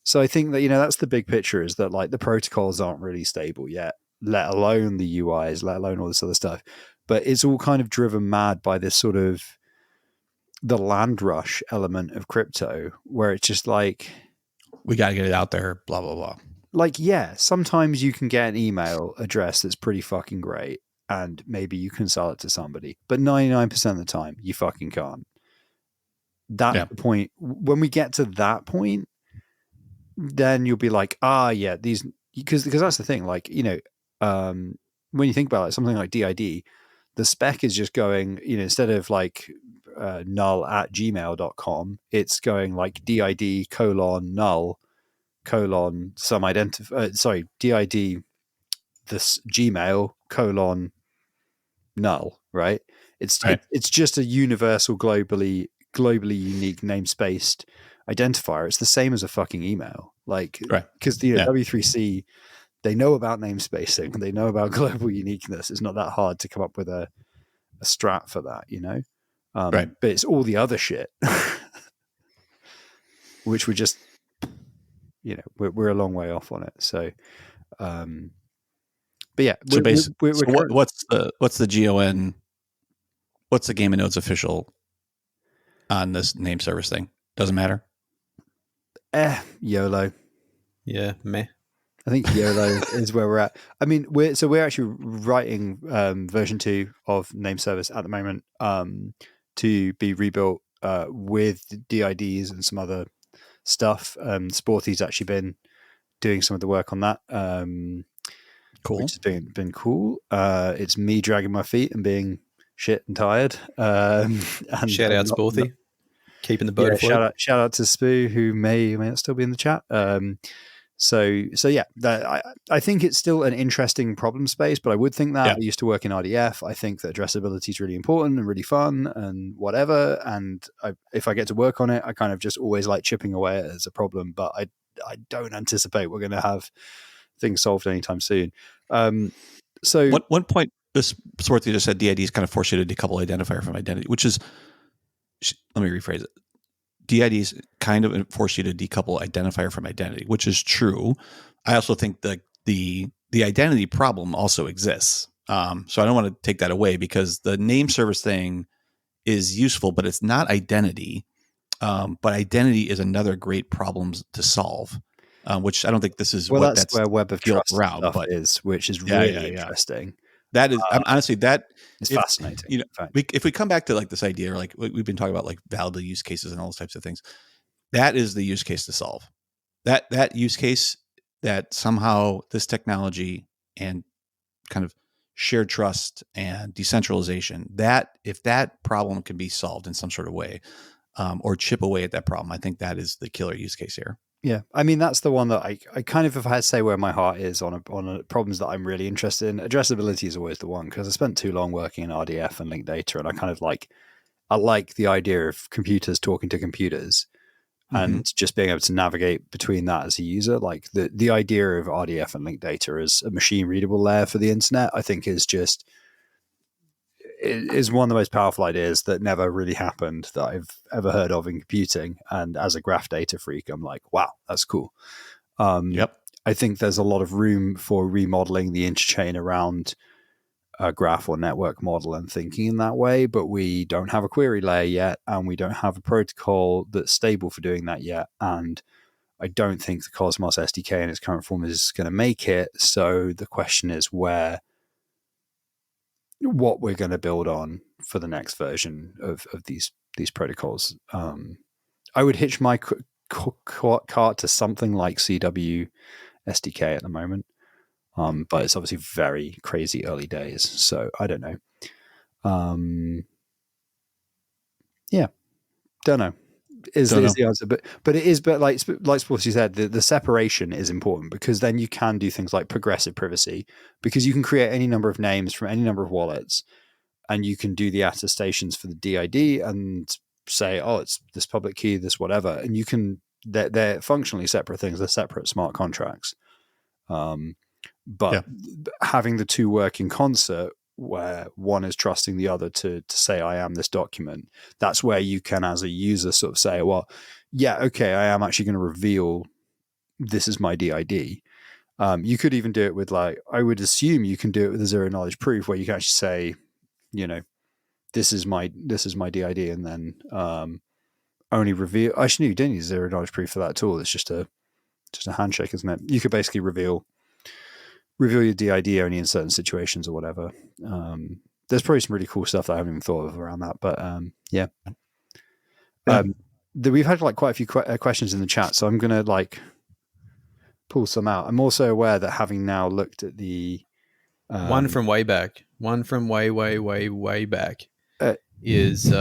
S3: So I think that that's the big picture, is that like the protocols aren't really stable yet, let alone the UIs, let alone all this other stuff. But it's all kind of driven mad by this sort of the land rush element of crypto, where it's just like,
S1: we got to get it out there, blah, blah, blah.
S3: Like, yeah, sometimes you can get an email address that's pretty fucking great, and maybe you can sell it to somebody, but 99% of the time you fucking can't. That's the point. When we get to that point, then you'll be like, these, because that's the thing, like, when you think about it, something like DID, the spec is just going, instead of like null@gmail.com, it's going like DID : null : some DID this Gmail : null, right? It's just a universal globally unique namespaced identifier. It's the same as a fucking email, like, because W3C, they know about namespacing, they know about global uniqueness. It's not that hard to come up with a strat for that, but it's all the other shit which we just we're a long way off on it. So but yeah,
S1: what's the GON, what's the Game of Nodes official on this name service thing? Doesn't matter.
S3: YOLO.
S2: Yeah, meh.
S3: I think YOLO is where we're at. I mean, we're actually writing version 2 of name service at the moment to be rebuilt with DIDs and some other stuff. Sporty's actually been doing some of the work on that.
S1: Cool.
S3: Which has been cool. It's me dragging my feet and being shit and tired. And
S2: shout out Sporty, keeping the boat afloat.
S3: Shout out to Spoo, who may not still be in the chat. So yeah, I think it's still an interesting problem space, but I would think that I used to work in RDF. I think that addressability is really important and really fun and whatever. And if I get to work on it, I kind of just always like chipping away at it as a problem, but I don't anticipate we're going to have things solved anytime soon. So
S1: one point, this Swarthy just said DIDs kind of force you to decouple identifier from identity, which is, let me rephrase it. DIDs kind of force you to decouple identifier from identity, which is true. I also think that the identity problem also exists. So I don't want to take that away, because the name service thing is useful, but it's not identity. But identity is another great problem to solve. Which I don't think this is
S3: that's where Web of Trust stuff is, which is really interesting.
S1: That is honestly, that
S3: is fascinating.
S1: If we come back to like this idea, like we've been talking about, like valid use cases and all those types of things, that is the use case to solve. That use case, that somehow this technology and kind of shared trust and decentralization, that if that problem can be solved in some sort of way, or chip away at that problem, I think that is the killer use case here.
S3: Yeah, I mean, that's the one that I kind of, if I had to say where my heart is on problems that I'm really interested in, addressability is always the one, because I spent too long working in RDF and linked data, and I kind of I like the idea of computers talking to computers and just being able to navigate between that as a user. Like the idea of RDF and linked data as a machine readable layer for the internet, I think is one of the most powerful ideas that never really happened that I've ever heard of in computing. And as a graph data freak, I'm like, wow, that's cool. I think there's a lot of room for remodeling the interchain around a graph or network model and thinking in that way, but we don't have a query layer yet, and we don't have a protocol that's stable for doing that yet. And I don't think the Cosmos SDK in its current form is going to make it. So the question is what we're going to build on for the next version of these protocols. I would hitch my cart to something like CW SDK at the moment, but it's obviously very crazy early days, so I don't know. Yeah, don't know. is the answer. But it is. But like Sporty said, the separation is important because then you can do things like progressive privacy because you can create any number of names from any number of wallets, and you can do the attestations for the DID and say, oh, it's this public key, this whatever, and you can. They're functionally separate things. They're separate smart contracts. But having the two work in concert, where one is trusting the other to say, I am this document, that's where you can, as a user, sort of say, well, yeah, okay, I am actually going to reveal this is my DID. You could even do it with, like, I would assume you can do it with a zero knowledge proof where you can actually say, you know, this is my DID, and then only reveal. Actually, you don't need zero knowledge proof for that at all. It's just a handshake, isn't it? You could basically reveal your DID only in certain situations or whatever. There's probably some really cool stuff that I haven't even thought of around that, but yeah. We've had like quite a few questions in the chat, so I'm gonna like pull some out. I'm also aware that having now looked at the
S2: one from way back, way back is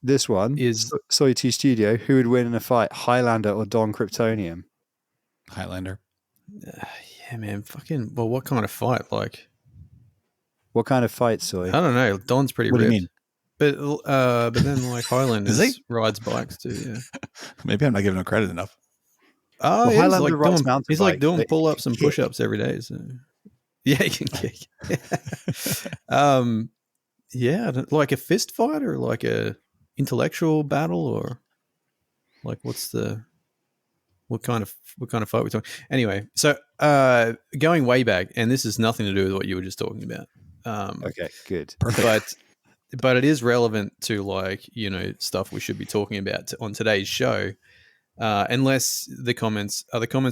S3: this one is Soy T Studio. Who would win in a fight, Highlander or Don Kryptonium?
S1: Highlander.
S2: Yeah, man. Fucking. Well, what kind of fight? Like,
S3: what kind of fight, Soy?
S2: I don't know. Don's pretty ripped. What do you mean? But then like Highlander rides bikes too. Yeah.
S1: Maybe I'm not giving him credit enough.
S2: Oh, well, yeah, he's like doing pull-ups and push-ups every day. So. Yeah, he can kick. Yeah, like a fist fight or like a intellectual battle or like what kind of fight we're talking? Anyway, so going way back, and this has nothing to do with what you were just talking about.
S3: Okay, good,
S1: perfect.
S2: But it is relevant to like, you know, stuff we should be talking about on today's show. Unless the comments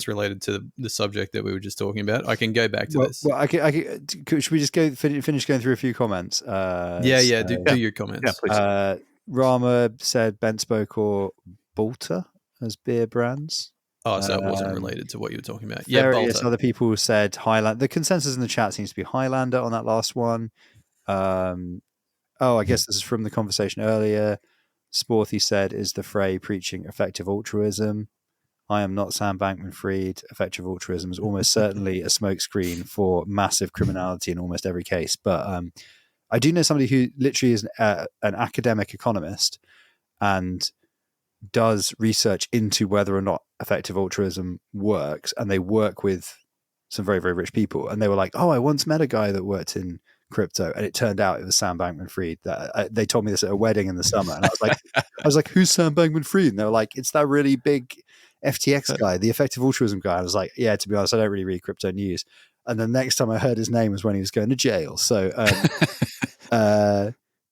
S2: related to the subject that we were just talking about, I can go back to this.
S3: Well, should we just finish going through a few comments?
S2: Do your comments.
S3: Yeah, please. Rama said Benspoke or Balter as beer brands.
S2: Oh, so it wasn't related to what you were talking about.
S3: Various other people said Highlander. The consensus in the chat seems to be Highlander on that last one. I guess this is from the conversation earlier. Sporty said, is the Frey preaching effective altruism? I am not Sam Bankman-Fried. Effective altruism is almost certainly a smokescreen for massive criminality in almost every case. But I do know somebody who literally is an academic economist and does research into whether or not effective altruism works. And they work with some very, very rich people. And they were like, oh, I once met a guy that worked in crypto, and it turned out it was Sam Bankman-Fried. They told me this at a wedding in the summer, and I was like, who's Sam Bankman-Fried? And they were like, it's that really big FTX guy, the effective altruism guy. I was like, yeah, to be honest, I don't really read crypto news. And the next time I heard his name was when he was going to jail. So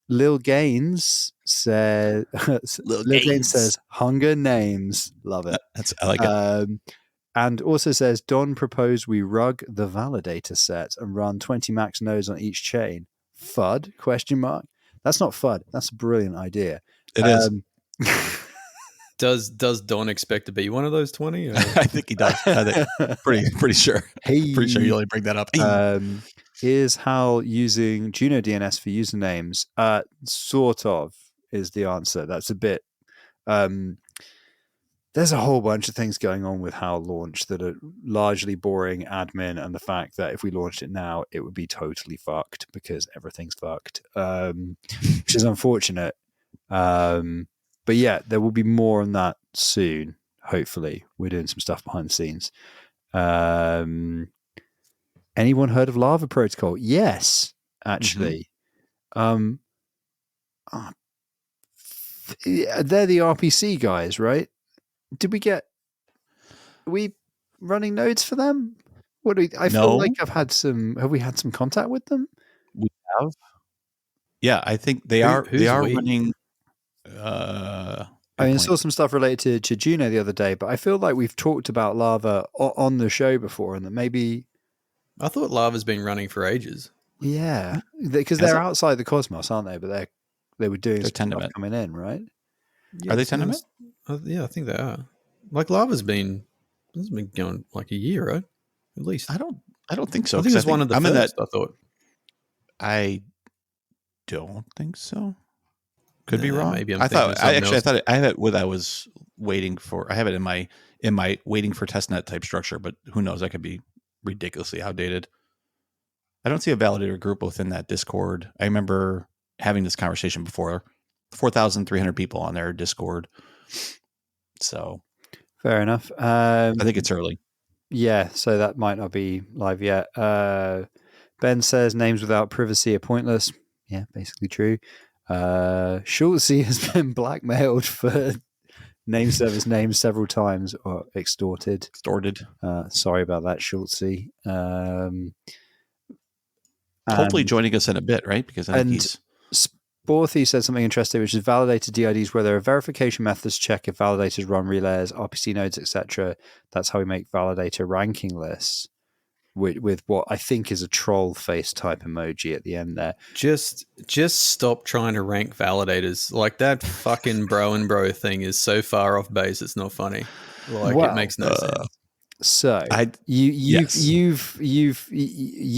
S3: Lil Gaines said, Gaines says hunger names, love it.
S1: I like it.
S3: And also says, Don proposed we rug the validator set and run 20 max nodes on each chain. FUD? ? That's not FUD. That's a brilliant idea.
S1: It is.
S2: Does Don expect to be one of those 20? Or?
S1: I think he does. I think pretty sure.
S3: Hey,
S1: pretty sure you only bring that up.
S3: Is Hal using Juno DNS for usernames? Sort of is the answer. That's a bit... there's a whole bunch of things going on with Hal launch that are largely boring admin, and the fact that if we launched it now, it would be totally fucked because everything's fucked, which is unfortunate. But yeah, there will be more on that soon. Hopefully, we're doing some stuff behind the scenes. Anyone heard of Lava Protocol? Yes, actually. Mm-hmm. They're the RPC guys, right? Are we running nodes for them? I feel like have we had some contact with them?
S1: We have. Yeah, I think they are running.
S3: I saw some stuff related to Juno the other day, but I feel like we've talked about Lava on the show before, and that maybe.
S2: I thought Lava's been running for ages.
S3: Yeah, because they're outside the cosmos, aren't they? But they were doing stuff coming in, right?
S2: Yeah,
S1: are they Tendermint?
S2: Yeah, I think they are. Like Lava's been going like a year, right? At least.
S1: I don't think so.
S2: I think it's one of the first. I thought.
S1: I don't think so. Could be wrong.
S2: Maybe
S1: I thought I have it with I was waiting for. I have it in my waiting for testnet type structure, but who knows? That could be ridiculously outdated. I don't see a validator group within that Discord. I remember having this conversation before. 4,300 people on their Discord. So
S3: fair enough.
S1: I think it's early.
S3: Yeah, so that might not be live yet. Ben says names without privacy are pointless. Yeah, basically true. Schultzy has been blackmailed for name service names several times or extorted. Sorry about that, Schultzy.
S1: Hopefully joining us in a bit, right? Because I think he's...
S3: Sporthy said something interesting, which is validated DIDs where there are verification methods check if validators run relays, RPC nodes, etc. That's how we make validator ranking lists with what I think is a troll face type emoji at the end there.
S2: Just stop trying to rank validators. Like that fucking bro and bro thing is so far off base. It's not funny. Like it makes no sense.
S3: So you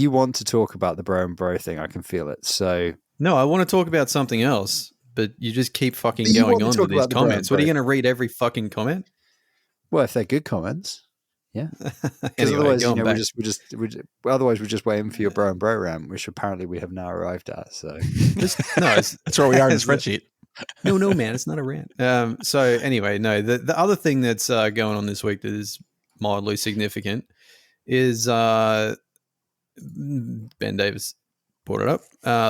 S3: want to talk about the bro and bro thing? I can feel it. So.
S2: No, I want to talk about something else, but you just keep fucking going on with these comments. What are you going to read every fucking comment?
S3: Well, if they're good comments, yeah.
S2: Anyway,
S3: otherwise, otherwise we're just waiting for your bro and bro rant, which apparently we have now arrived at. So
S1: that's where we are in the spreadsheet.
S2: No, man, it's not a rant. So anyway, no, the other thing that's going on this week that is mildly significant is Ben Davis brought it up,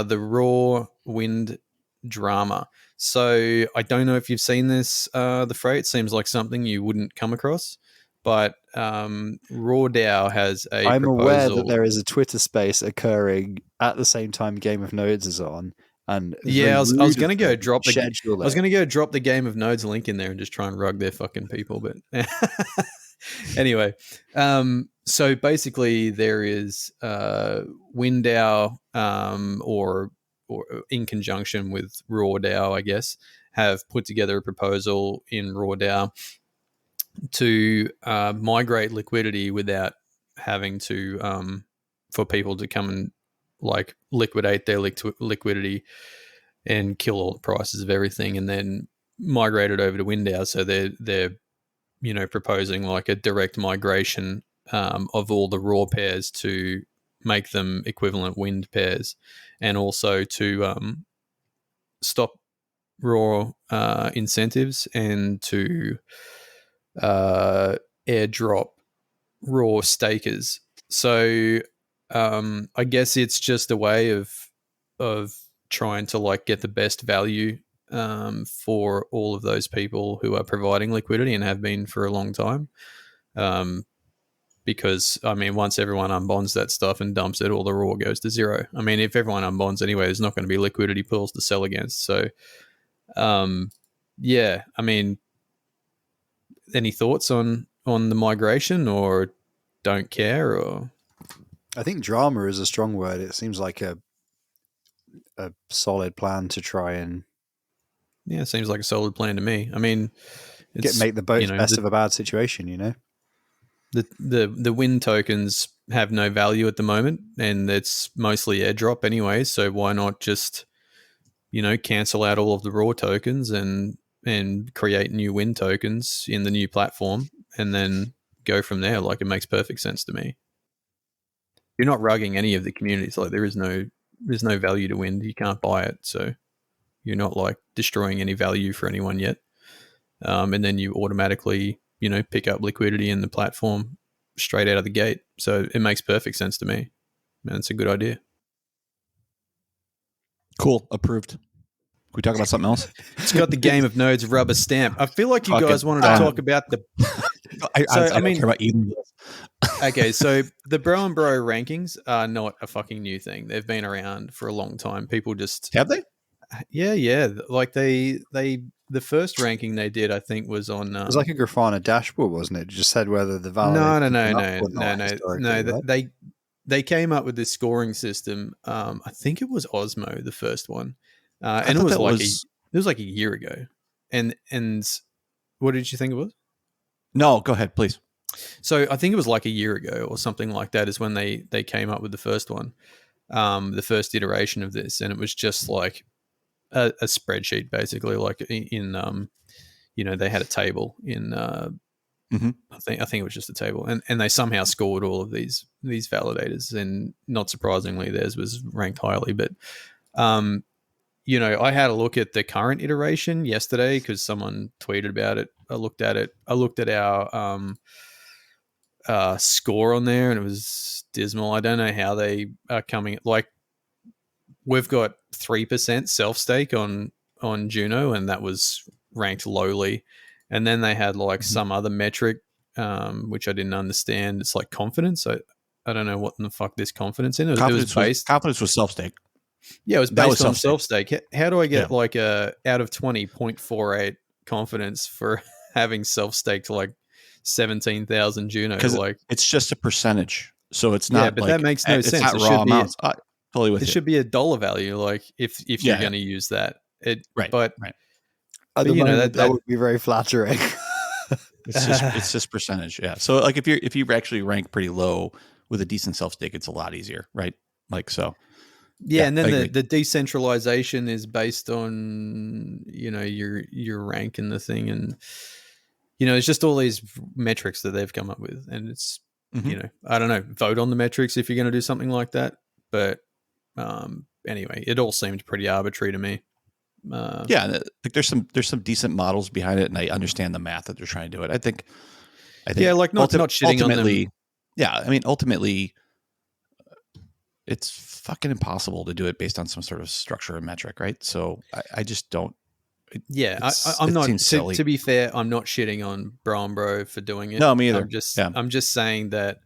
S2: the raw wind drama. So I don't know if you've seen this, the-frey. It seems like something you wouldn't come across, but RawDAO has a
S3: I'm
S2: proposal.
S3: aware that there is a Twitter space occurring at the same time Game of Nodes is on. And
S2: yeah, I was going to go drop the Game of Nodes link in there and just try and rug their fucking people, but anyway, so basically there is WinDAO or in conjunction with RawDAO, I guess, have put together a proposal in RawDAO to migrate liquidity without having to for people to come and like liquidate their liquidity and kill all the prices of everything and then migrate it over to WinDAO. So they're proposing like a direct migration of all the raw pairs to make them equivalent wind pairs, and also to stop raw incentives and to airdrop raw stakers. So I guess it's just a way of trying to like get the best value for all of those people who are providing liquidity and have been for a long time. Because, I mean, once everyone unbonds that stuff and dumps it, all the raw goes to zero. I mean, if everyone unbonds anyway, there's not going to be liquidity pools to sell against. So, yeah, I mean, any thoughts on the migration, or don't care? Or
S3: I think drama is a strong word. It seems like a solid plan to try and...
S2: Yeah, it seems like a solid plan to me. I mean...
S3: make the best of a bad situation,
S2: The wind tokens have no value at the moment, and it's mostly airdrop anyway, so why not just, cancel out all of the raw tokens and create new wind tokens in the new platform and then go from there? Like, it makes perfect sense to me. You're not rugging any of the communities. Like, there's no value to wind. You can't buy it, so you're not like destroying any value for anyone yet. And then you automatically, pick up liquidity in the platform straight out of the gate. So it makes perfect sense to me. Man, it's a good idea.
S1: Cool. Approved. Can we talk about something else?
S2: It's got the Game of Nodes rubber stamp. I feel like you guys wanted to talk about the...
S1: I don't care about either.
S2: Okay, so the Bro and Bro rankings are not a fucking new thing. They've been around for a long time. People just...
S1: Have they?
S2: Yeah. Like they the first ranking they did, I think, was on...
S3: it was like a Grafana dashboard, wasn't it? It just said whether the value...
S2: No. They came up with this scoring system. I think it was Osmo, the first one. And it was like a year ago. And what did you think it was?
S1: No, go ahead, please.
S2: So I think it was like a year ago or something like that is when they came up with the first one, the first iteration of this. And it was just like a spreadsheet basically, like in they had a table in I think it was just a table, and they somehow scored all of these validators, and not surprisingly, theirs was ranked highly. But I had a look at the current iteration yesterday because someone tweeted about it. I looked at it. I looked at our score on there, and it was dismal. I don't know how they are coming. Like, we've got 3% self stake on Juno, and that was ranked lowly. And then they had like some other metric, which I didn't understand. It's like confidence. I don't know what in the fuck this confidence in. It was based.
S1: Confidence was self stake.
S2: Yeah, it was based on self stake. How do I get like a out of 20.48 confidence for having self staked like 17,000 Juno?
S1: Because
S2: like
S1: it's just a percentage, so it's not.
S2: Yeah, but
S1: like,
S2: that makes no
S1: it's
S2: sense.
S1: Not raw amounts. Totally with
S2: it
S1: you.
S2: should be a dollar value. Like if you're going to use that,
S1: right.
S2: But
S3: at the moment, that would be very flattering.
S1: It's just percentage. Yeah. So like if you actually rank pretty low with a decent self stake, it's a lot easier, right? Like so.
S2: Yeah, and then the decentralization is based on your rank in the thing, and it's just all these metrics that they've come up with, and it's I don't know, vote on the metrics if you're going to do something like that. But anyway, it all seemed pretty arbitrary to me.
S1: Like there's some decent models behind it, and I understand the math that they're trying to do it. I think
S2: like not shitting on them.
S1: Yeah, I mean ultimately, it's fucking impossible to do it based on some sort of structure and metric, right? So I just don't.
S2: I'm not. To be fair, I'm not shitting on Bro for doing it.
S1: No, me either.
S2: I'm just saying that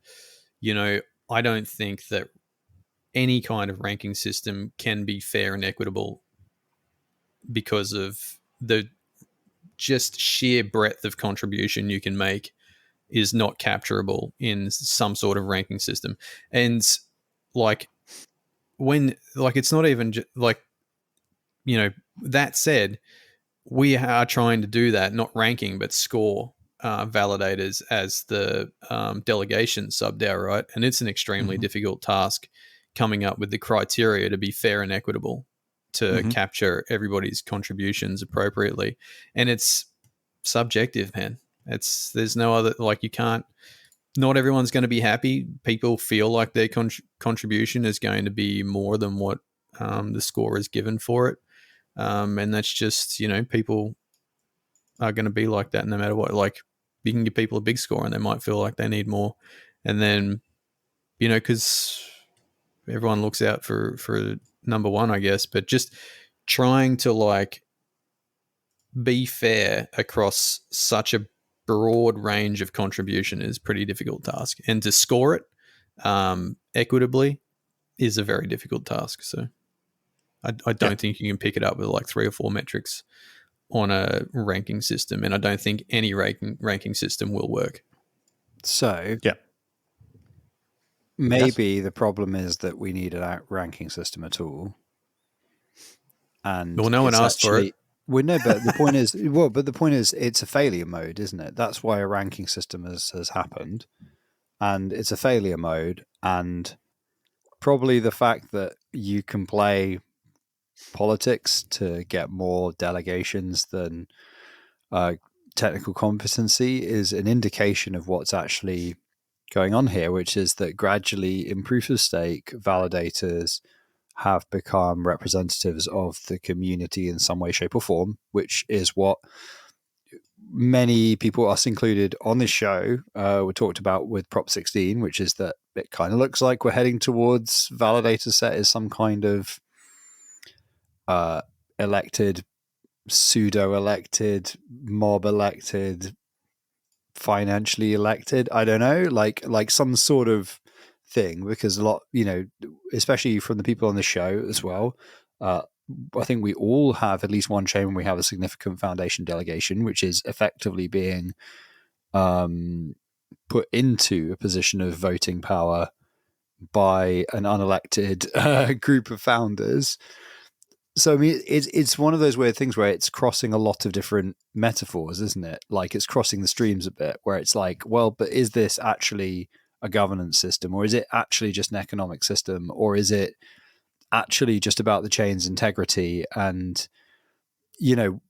S2: I don't think that any kind of ranking system can be fair and equitable because of the just sheer breadth of contribution you can make is not capturable in some sort of ranking system. And like when it's not even that said, we are trying to do that, not ranking, but score validators as the delegation sub-DAO, right? And it's an extremely difficult task coming up with the criteria to be fair and equitable to capture everybody's contributions appropriately. And it's subjective, man. There's no other, you can't, not everyone's going to be happy. People feel like their contribution is going to be more than what the score is given for it. And that's just, people are going to be like that no matter what. Like, you can give people a big score and they might feel like they need more. And then, because everyone looks out for number one, I guess, but just trying to be fair across such a broad range of contribution is a pretty difficult task. And to score it equitably is a very difficult task. So I don't think you can pick it up with 3 or 4 metrics on a ranking system, and I don't think any ranking system will work.
S3: So maybe the problem is that we need a ranking system at all. And
S2: no one asked for it.
S3: Well, no, but the point is, it's a failure mode, isn't it? That's why a ranking system has happened, and it's a failure mode, and probably the fact that you can play politics to get more delegations than technical competency is an indication of what's actually going on here, which is that gradually in proof of stake, validators have become representatives of the community in some way, shape, or form, which is what many people, us included, on this show, were talked about with Prop 16, which is that it kind of looks like we're heading towards validator set as some kind of elected, pseudo-elected, mob-elected, financially elected, I don't know, like some sort of thing, because a lot, especially from the people on the show as well, I think we all have at least one chain when we have a significant foundation delegation, which is effectively being put into a position of voting power by an unelected group of founders. So I mean, it's one of those weird things where it's crossing a lot of different metaphors, isn't it? Like it's crossing the streams a bit, where it's like, well, but is this actually a governance system, or is it actually just an economic system, or is it actually just about the chain's integrity. And,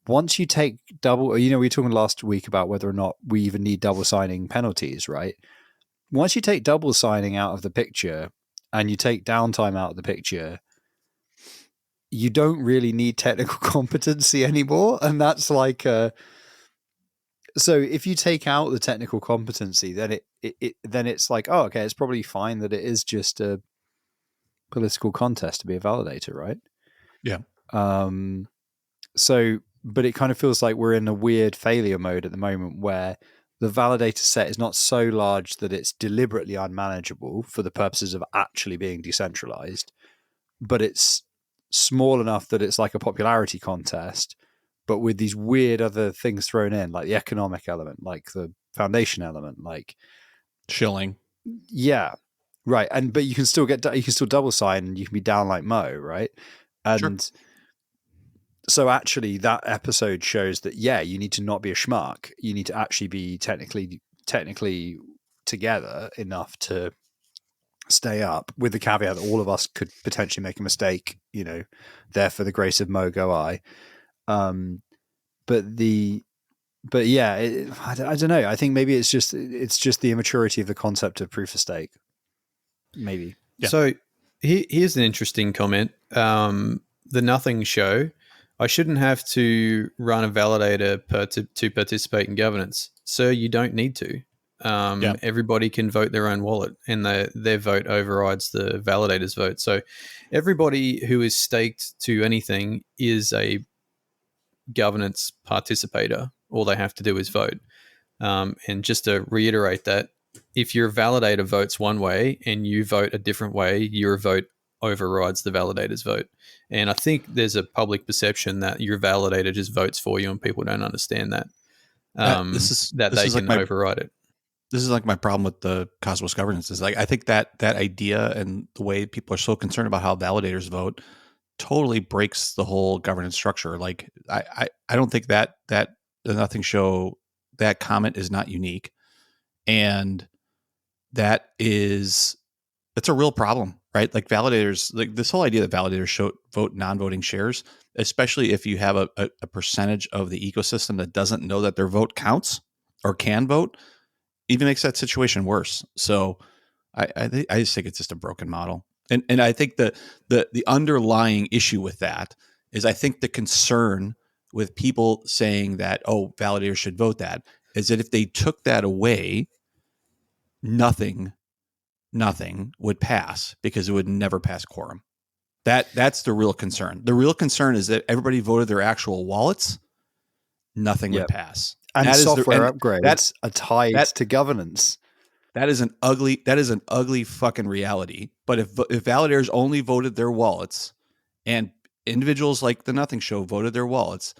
S3: once you take double, we were talking last week about whether or not we even need double signing penalties, right? Once you take double signing out of the picture and you take downtime out of the picture, you don't really need technical competency anymore. And that's like, so if you take out the technical competency, then then it's like, oh, okay, it's probably fine that it is just a political contest to be a validator, right?
S1: Yeah.
S3: So, but it kind of feels like we're in a weird failure mode at the moment where the validator set is not so large that it's deliberately unmanageable for the purposes of actually being decentralized, but it's small enough that it's like a popularity contest, but with these weird other things thrown in, like the economic element, like the foundation element, like
S1: shilling.
S3: Yeah, right. But you can still double sign, and you can be down like Mo, right? And
S1: Sure.
S3: so actually, that episode shows that you need to not be a schmuck. You need to actually be technically together enough to stay up, with the caveat that all of us could potentially make a mistake. There for the grace of Mo go I. But yeah, I don't know. I think maybe it's just the immaturity of the concept of proof of stake. Maybe.
S1: Yeah.
S2: So here's an interesting comment. The Nothing Show. I shouldn't have to run a validator to participate in governance. Sir, you don't need to. Everybody can vote their own wallet, and their vote overrides the validator's vote. So everybody who is staked to anything is a governance participator. All they have to do is vote. And just to reiterate that, if your validator votes one way and you vote a different way, your vote overrides the validator's vote. And I think there's a public perception that your validator just votes for you, and people don't understand that. They can override it.
S1: This is like my problem with the Cosmos governance is like, I think that idea and the way people are so concerned about how validators vote totally breaks the whole governance structure. Like I don't think that the Nothing Show, that comment is not unique. And it's a real problem, right? Like validators, like this whole idea that validators vote non-voting shares, especially if you have a percentage of the ecosystem that doesn't know that their vote counts or can vote, even makes that situation worse. So I just think it's just a broken model. And I think the underlying issue with that is, I think the concern with people saying that, oh, validators should vote that, is that if they took that away, nothing would pass, because it would never pass quorum. That's the real concern. The real concern is that everybody voted their actual wallets, nothing would pass.
S3: And that software upgrades are tied to governance.
S1: That is an ugly fucking reality. But if validators only voted their wallets, and individuals like the Nothing Show voted their wallets,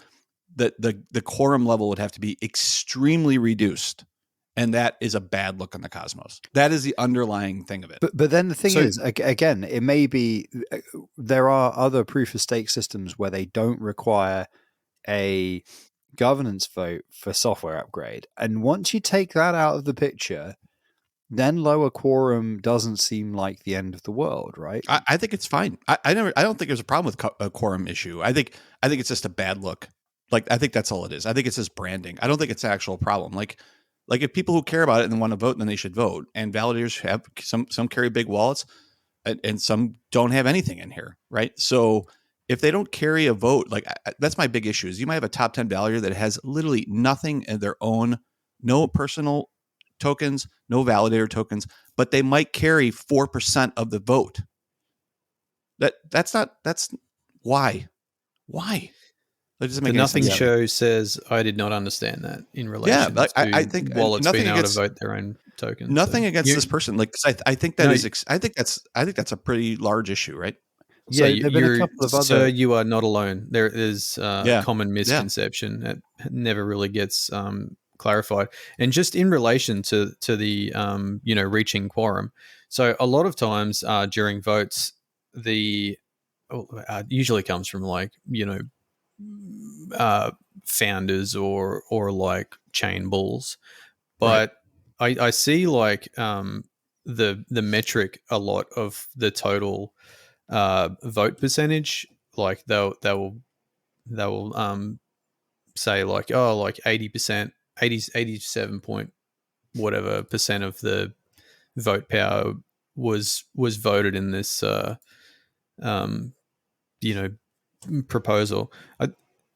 S1: the quorum level would have to be extremely reduced. And that is a bad look on the Cosmos. That is the underlying thing of it.
S3: But then the thing is, again, it may be, there are other proof of stake systems where they don't require a governance vote for software upgrade. And once you take that out of the picture, then lower quorum doesn't seem like the end of the world, right?
S1: I think it's fine. I don't think there's a problem with a quorum issue. I think it's just a bad look. Like, I think that's all it is. I think it's just branding. I don't think it's an actual problem. Like if people who care about it and want to vote, then they should vote. And validators have some carry big wallets, and some don't have anything in here, right? So if they don't carry a vote, like, that's my big issue. Is you might have a top 10 validator that has literally nothing in their own, no personal tokens, no validator tokens, but they might carry 4% of the vote. That's why.
S2: The Nothing Show says, I did not understand that in relation to
S1: I think
S2: wallets being able to vote their own tokens.
S1: Nothing against this person. Like, I think that's a pretty large issue, right?
S2: Yeah, so you are not alone. There is a common misconception that never really gets clarified. And just in relation to the reaching quorum. So a lot of times during votes, usually comes from founders or like chain bulls, but right. I see the metric a lot of the total vote percentage. Like they'll say like, oh, like 80%, 87 point whatever percent of the vote power was voted in this proposal.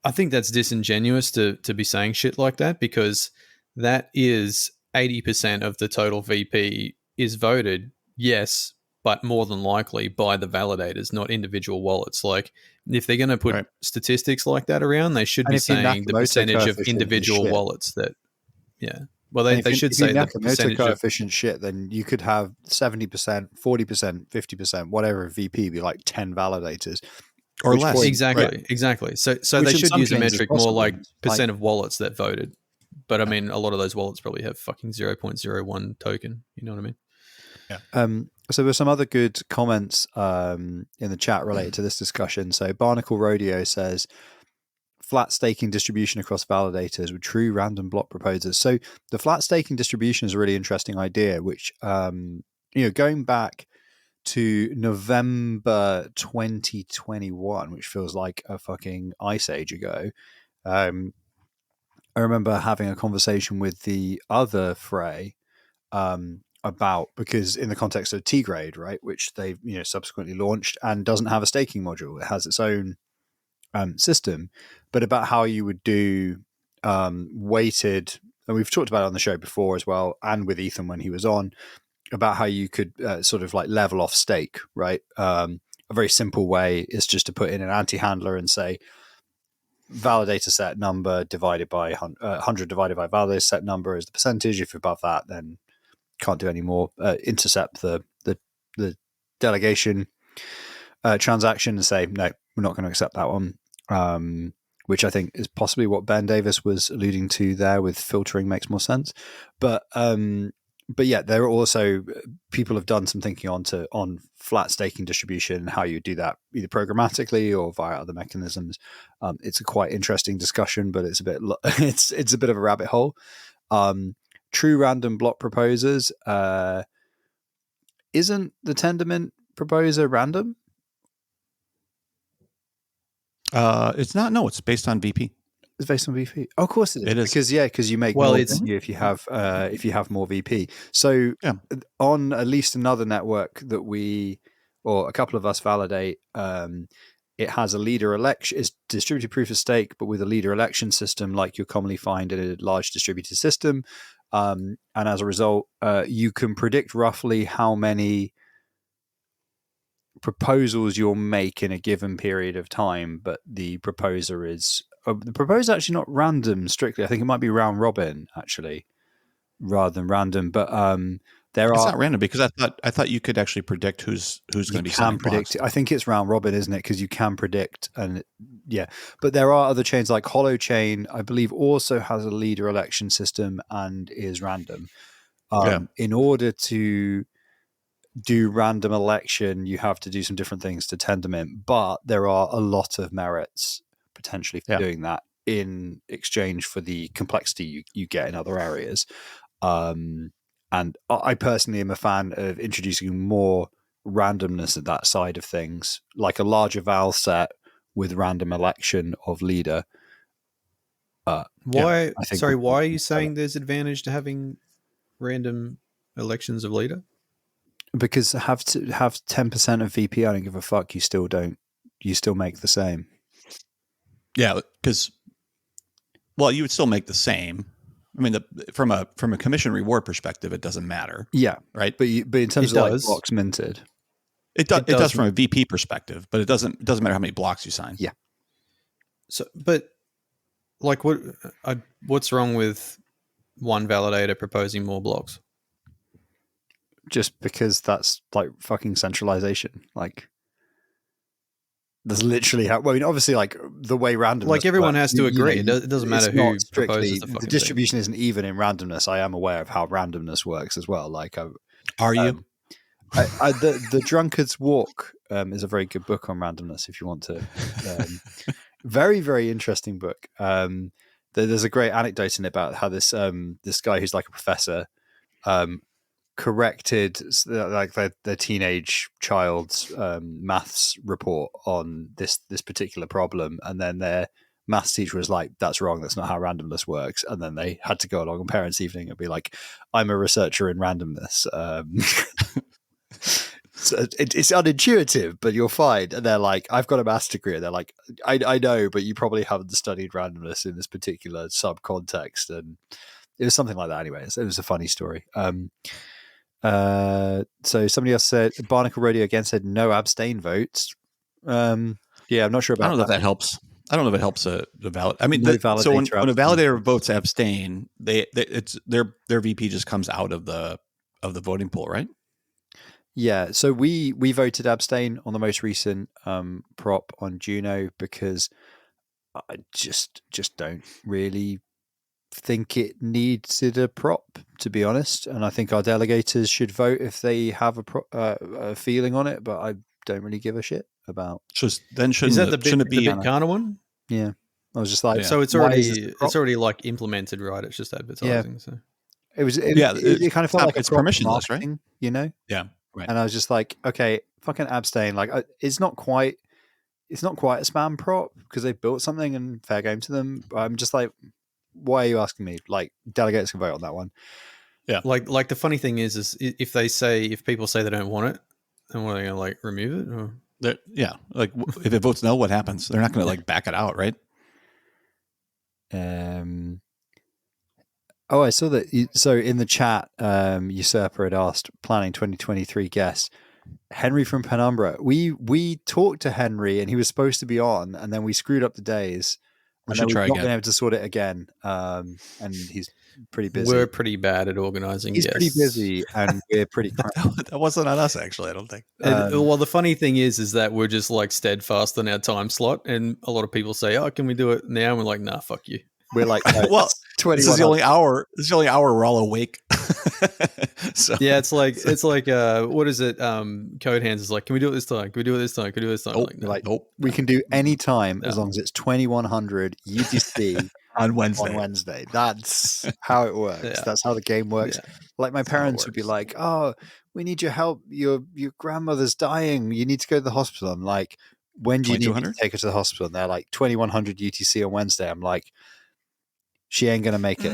S2: I think that's disingenuous to be saying shit like that, because that is 80% of the total VP is voted, yes, but more than likely by the validators, not individual wallets. Like, if they're going to put statistics like that around, they should be saying the percentage of individual wallets that, yeah. Well, they should say the percentage
S3: coefficient shit, then you could have 70%, 40%, 50%, whatever VP be like 10 validators.
S1: Or less.
S2: Exactly. So they should use a metric more like percent of wallets that voted. But I mean, a lot of those wallets probably have fucking 0.01 token. You know what I mean?
S3: Yeah. So there's some other good comments in the chat related to this discussion. So Barnacle Rodeo says, flat staking distribution across validators with true random block proposers. So the flat staking distribution is a really interesting idea, which, going back to November 2021, which feels like a fucking ice age ago, I remember having a conversation with the other Frey about, because in the context of T-Grade, right, which they've subsequently launched and doesn't have a staking module, it has its own system, but about how you would do weighted, and we've talked about it on the show before as well, and with Ethan when he was on, about how you could sort of like level off stake, right? A very simple way is just to put in an anti-handler and say validator set number divided by 100 divided by validator set number is the percentage. If you're above that, then can't do any more. Intercept the delegation transaction and say, no, we're not going to accept that one. Which I think is possibly what Ben Davis was alluding to there with filtering makes more sense. But yeah, there are also people have done some thinking on flat staking distribution and how you do that either programmatically or via other mechanisms. It's a quite interesting discussion, but it's a bit it's a bit of a rabbit hole. True random block proposers, isn't the Tendermint proposer random?
S1: It's not. No, it's based on VP.
S3: It's based on VP. Oh, of course it is. Because you make more if you have more VP. So on at least another network that we or a couple of us validate, it has a leader election. It's distributed proof of stake, but with a leader election system, like you commonly find in a large distributed system. And as a result, you can predict roughly how many proposals you'll make in a given period of time, but the proposer is actually not random strictly. I think it might be round robin actually, rather than random. But
S1: it's not random, because I thought you could actually predict who's going to be sending blocks.
S3: I think it's round robin, isn't it? Because you can predict, and yeah. But there are other chains like Holochain, I believe, also has a leader election system and is random. In order to do random election, you have to do some different things to Tendermint, but there are a lot of merits potentially for doing that in exchange for the complexity you get in other areas. And I personally am a fan of introducing more randomness at that side of things, like a larger val set with random election of leader.
S2: Why are you saying there's advantage to having random elections of leader?
S3: Because have 10% of VP, I don't give a fuck. You still make the same.
S1: Yeah, because you would still make the same. I mean, from a commission reward perspective, it doesn't matter.
S3: Yeah,
S1: right.
S3: But in terms of like blocks minted,
S1: it does from a VP perspective, but it doesn't matter how many blocks you sign.
S3: Yeah.
S2: So, but like, what's wrong with one validator proposing more blocks?
S3: Just because that's like fucking centralization. Like, there's literally obviously, like the way random,
S2: like everyone has to agree. It doesn't matter who proposes
S3: the distribution isn't even in randomness. I am aware of how randomness works as well. Like,
S1: are you?
S3: The Drunkard's Walk is a very good book on randomness if you want to. Very, very interesting book. There's a great anecdote in it about how this guy who's like a professor corrected like the teenage child's maths report on this particular problem, and then their maths teacher was like, "That's wrong. That's not how randomness works." And then they had to go along on parents' evening and be like, "I'm a researcher in randomness." So it's unintuitive, but you're fine. And they're like, "I've got a maths degree." And they're like, I know, but you probably haven't studied randomness in this particular sub context. And it was something like that. Anyways, it was a funny story. So somebody else said, Barnacle Radio again said no abstain votes. Yeah, I'm not sure about.
S1: I don't know if that helps. I don't know if it helps the valid. I mean,
S3: No
S1: so when a validator
S3: abstain.
S1: votes abstain, it's their VP just comes out of the voting pool, right?
S3: Yeah. So we voted abstain on the most recent prop on Juno because I just don't really think it needed a prop, to be honest. And I think our delegators should vote if they have a feeling on it, but I don't really give a shit about.
S1: Is that
S2: the Bitcoin one?
S3: Yeah. I was just like,
S2: so it's already like implemented, right? It's just advertising.
S3: Yeah.
S2: So
S3: it kind of felt like
S1: it's permissionless, right?
S3: You know?
S1: Yeah. Right.
S3: And I was just like, okay, fucking abstain. Like, it's not quite a spam prop because they built something and fair game to them. I'm just like, why are you asking me? Like, delegates can vote on that one.
S2: Yeah. Like the funny thing is if people say they don't want it, then what are they going to like remove it? Or?
S1: Yeah. Like if it votes no, what happens? They're not going to like back it out, right?
S3: Oh, I saw that. So in the chat, Usurper had asked, planning 2023 guest, Henry from Penumbra. We talked to Henry and he was supposed to be on, and then we screwed up the days.
S1: We should try again.
S3: We've not been able to sort it again. And he's pretty busy.
S2: We're pretty bad at organizing.
S3: He's pretty busy, and we're pretty.
S1: That wasn't on us, actually. I don't think.
S2: Well, the funny thing is that we're just like steadfast on our time slot, and a lot of people say, "Oh, can we do it now?" And we're like, "Nah, fuck you."
S3: We're like,
S1: well, this is the only hour. This is the only hour we're all awake. So
S2: yeah, it's like what is it? Code Hands is like, can we do it this time? Can we do it this time? Can we do it this time?
S3: Nope. We can do any time as long as it's 2100 UTC
S1: on Wednesday.
S3: That's how it works. Yeah. That's how the game works. Yeah. Like my parents would be like, "Oh, we need your help. Your grandmother's dying. You need to go to the hospital." I'm like, "When do you need to take her to the hospital?" And they're like, 2100 UTC on Wednesday. I'm like, she ain't gonna make it.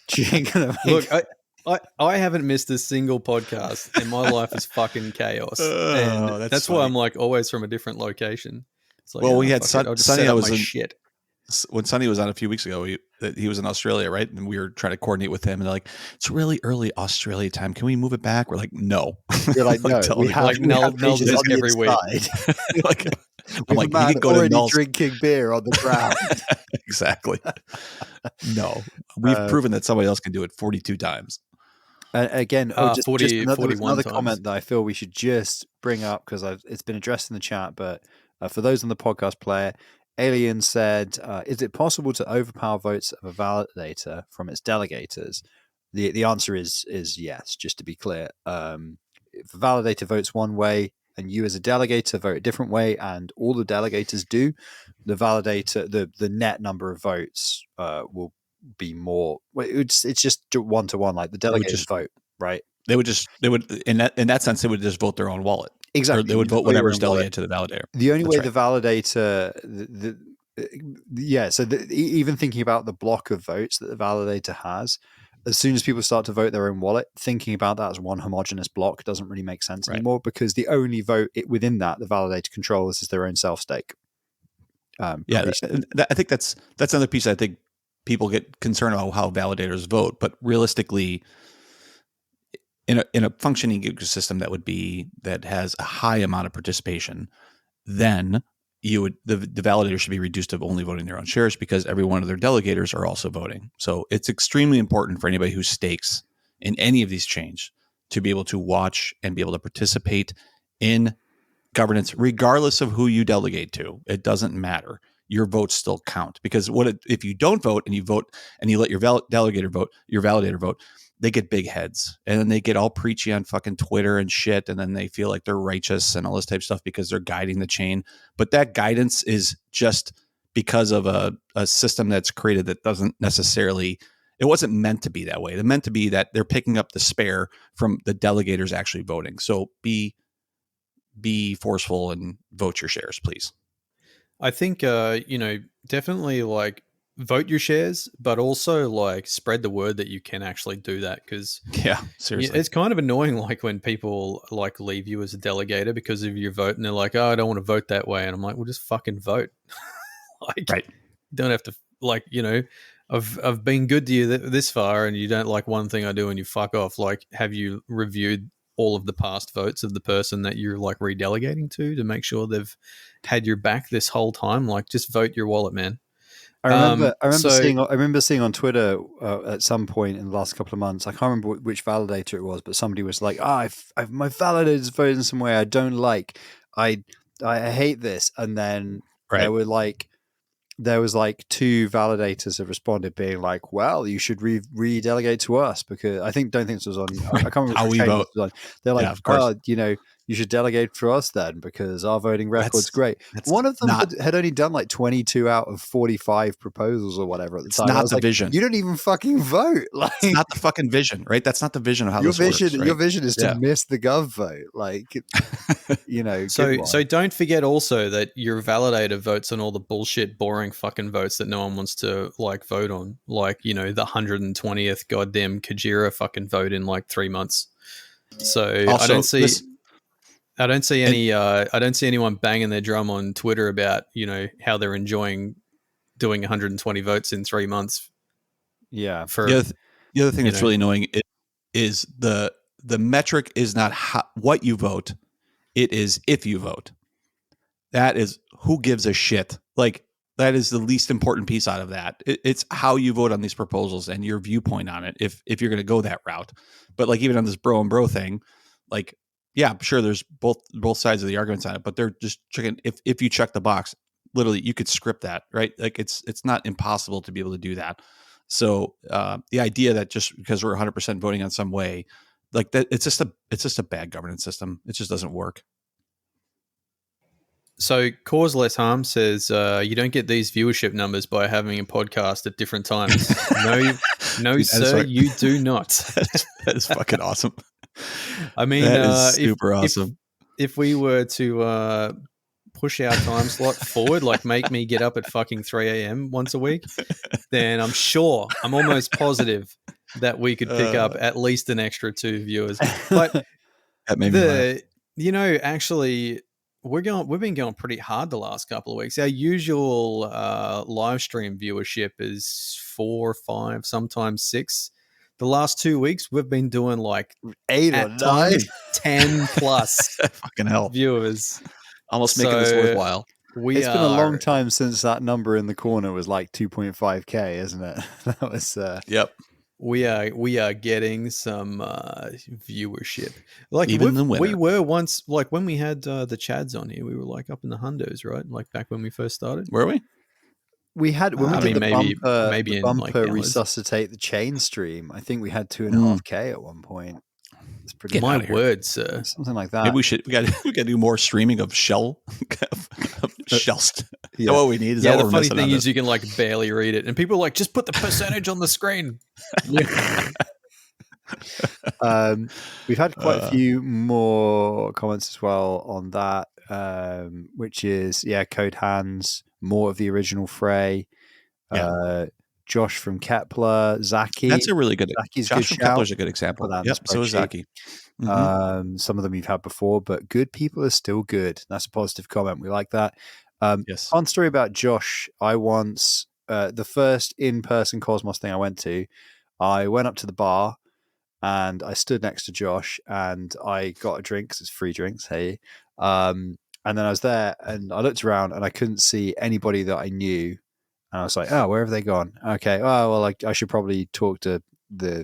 S3: She ain't gonna make it.
S2: Look, I haven't missed a single podcast, and my life is fucking chaos. And that's funny. Why I'm like always from a different location. It's like,
S1: we had Sonny. I was shit. When Sonny was on a few weeks ago, he was in Australia, right? And we were trying to coordinate with him, and they're like, "It's really early Australia time. Can we move it back?" We're like, "No."
S3: You're like, "No."
S2: We have this every week.
S1: Like,
S3: I'm like, you can go to drinking beer on the ground.
S1: Exactly. No, we've proven that somebody else can do it 42 times.
S3: Again, just another
S2: times.
S3: comment that I feel we should just bring up because it's been addressed in the chat, but for those on the podcast player, Alien said, "Is it possible to overpower votes of a validator from its delegators?" The answer is yes. Just to be clear, if a validator votes one way and you as a delegator vote a different way, and all the delegators do, the validator, the net number of votes will be more. It's just 1-to-1, like the delegators vote, right?
S1: They would in that sense they would just vote their own wallet.
S3: Exactly.
S1: Or they would vote whatever's delegated to the validator.
S3: The only way the validator, even thinking about the block of votes that the validator has, as soon as people start to vote their own wallet, thinking about that as one homogenous block doesn't really make sense anymore, because the only vote within that the validator controls is their own self-stake.
S1: I think that's another piece. I think people get concerned about how validators vote, but realistically, in a functioning ecosystem that has a high amount of participation, then the validator should be reduced to only voting their own shares, because every one of their delegators are also voting. So it's extremely important for anybody who stakes in any of these chains to be able to watch and be able to participate in governance, regardless of who you delegate to. It doesn't matter. Your votes still count, because if you don't vote and you vote and you let your validator vote, they get big heads, and then they get all preachy on fucking Twitter and shit. And then they feel like they're righteous and all this type of stuff because they're guiding the chain. But that guidance is just because of a system that's created that doesn't necessarily It wasn't meant to be that way. It meant to be that they're picking up the spare from the delegators actually voting. So be forceful and vote your shares, please.
S2: I think, definitely like vote your shares, but also like spread the word that you can actually do that. Because
S1: seriously,
S2: it's kind of annoying. Like when people like leave you as a delegator because of your vote and they're like, oh, I don't want to vote that way. And I'm like, well, just fucking vote. Like,
S1: right.
S2: You don't have to like, I've been good to you this far and you don't like one thing I do and you fuck off. Like, have you reviewed all of the past votes of the person that you're like redelegating to make sure they've had your back this whole time? Like, just vote your wallet, man.
S3: I remember seeing on Twitter at some point in the last couple of months. I can't remember which validator it was, but somebody was like, my validator's voted in some way I don't like. I hate this. And then there was like two validators have responded being like, well, you should redelegate to us, because don't think this was on, I can't remember
S1: how we vote.
S3: They're like, you should delegate for us then, because our voting record's great. One of them had only done like 22 out of 45 proposals or whatever at the time.
S1: It's not the vision.
S3: You don't even fucking vote. Like,
S1: it's not the fucking vision, right? That's not the vision of how this works. Right?
S3: Your vision is to miss the gov vote. Like,
S2: So don't forget also that your validator votes on all the bullshit, boring fucking votes that no one wants to like vote on. Like, the 120th goddamn Kajira fucking vote in like 3 months. So also, I don't see anyone banging their drum on Twitter about, how they're enjoying doing 120 votes in 3 months.
S3: Yeah.
S1: The other thing that's really annoying is the metric is not what you vote. It is if you vote. That is who gives a shit. Like, that is the least important piece out of that. It's how you vote on these proposals and your viewpoint on it, if you're going to go that route. But like, even on this bro and bro thing, like, yeah, sure, there's both sides of the arguments on it, but they're just checking. If you check the box, literally, you could script that, right? Like, it's not impossible to be able to do that. So the idea that just because we're 100% voting on some way, like that, it's just a bad governance system. It just doesn't work.
S2: So Cause Less Harm says you don't get these viewership numbers by having a podcast at different times. No, sir, you do not.
S1: That is fucking awesome.
S2: I mean,
S1: that is super awesome.
S2: If we were to push our time slot forward, like make me get up at fucking 3 a.m. once a week, then I'm almost positive that we could pick up at least an extra 2 viewers. But
S1: that made me laugh.
S2: Actually, we've been going pretty hard the last couple of weeks. Our usual live stream viewership is 4, 5, sometimes 6. The last 2 weeks, we've been doing like
S3: 8 or 9,
S2: 10 plus
S1: fucking hell
S2: viewers.
S1: Almost making this worthwhile.
S3: It's been a long time since that number in the corner was like 2.5K, isn't it? That was
S1: yep.
S2: We are getting some viewership. Like
S1: we
S2: were once, like when we had the Chads on here, we were like up in the hundos, right? Like back when we first started.
S1: Were we?
S3: We had when we did the bumper
S2: like
S3: resuscitate the chain stream. I think we had 2.5K at one point. It's pretty.
S2: My word, sir.
S3: Something like that.
S1: Maybe we got to do more streaming of shell. Shell.
S3: Yeah.
S1: What we need is
S2: the funny thing is you can like barely read it, and people are like, just put the percentage on the screen.
S3: We've had quite a few more comments as well on that, which is Code Hands, more of the original Frey. Josh from Kepler, Zaki.
S1: That's a really good.
S3: Zaki's
S1: Josh
S3: good
S1: from Kepler's a good example. Yep. So is Zaki.
S3: Mm-hmm. Some of them you've had before, but good people are still good. That's a positive comment. We like that.
S1: Yes.
S3: Fun story about Josh. I once, the first in-person Cosmos thing I went to, I went up to the bar and I stood next to Josh and I got a drink because it's free drinks. Hey. And then I was there and I looked around and I couldn't see anybody that I knew. And I was like, oh, where have they gone? Okay. Oh, well, I should probably talk to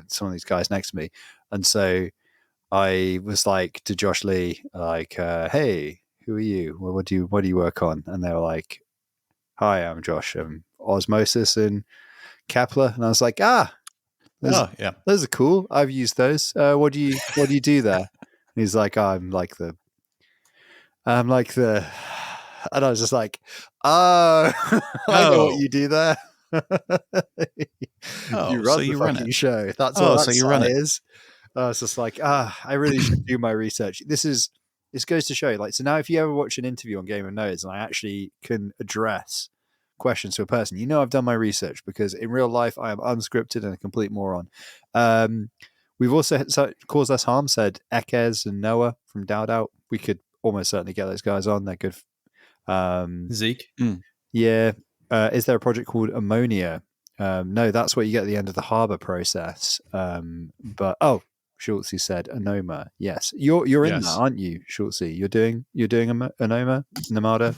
S3: some of these guys next to me. And so I was like to Josh Lee, like, hey, who are you? Well, what do you work on? And they were like, hi, I'm Josh. I'm Osmosis and Kepler. And I was like, those are cool. I've used those. What do you do there? And he's like, I'm like the, and I was just like, I know what you do there. You run
S1: so
S3: the
S1: you run
S3: fucking
S1: it.
S3: show. That's what
S1: so you run it.
S3: is. It's just like, I really should do my research. This goes to show, like, so now if you ever watch an interview on Game of Nodes and I actually can address questions to a person, you know I've done my research, because in real life I am unscripted and a complete moron. We've also, Cause Less Harm said Ekez and Noah from Dowd. We could almost certainly get those guys on. They're good.
S2: Zeke?
S3: Yeah. Is there a project called Ammonia? No, that's what you get at the end of the harbor process. But Schultzy said Anoma. Yes, you're in that, aren't you, Schultzy? You're doing Anoma, Namada.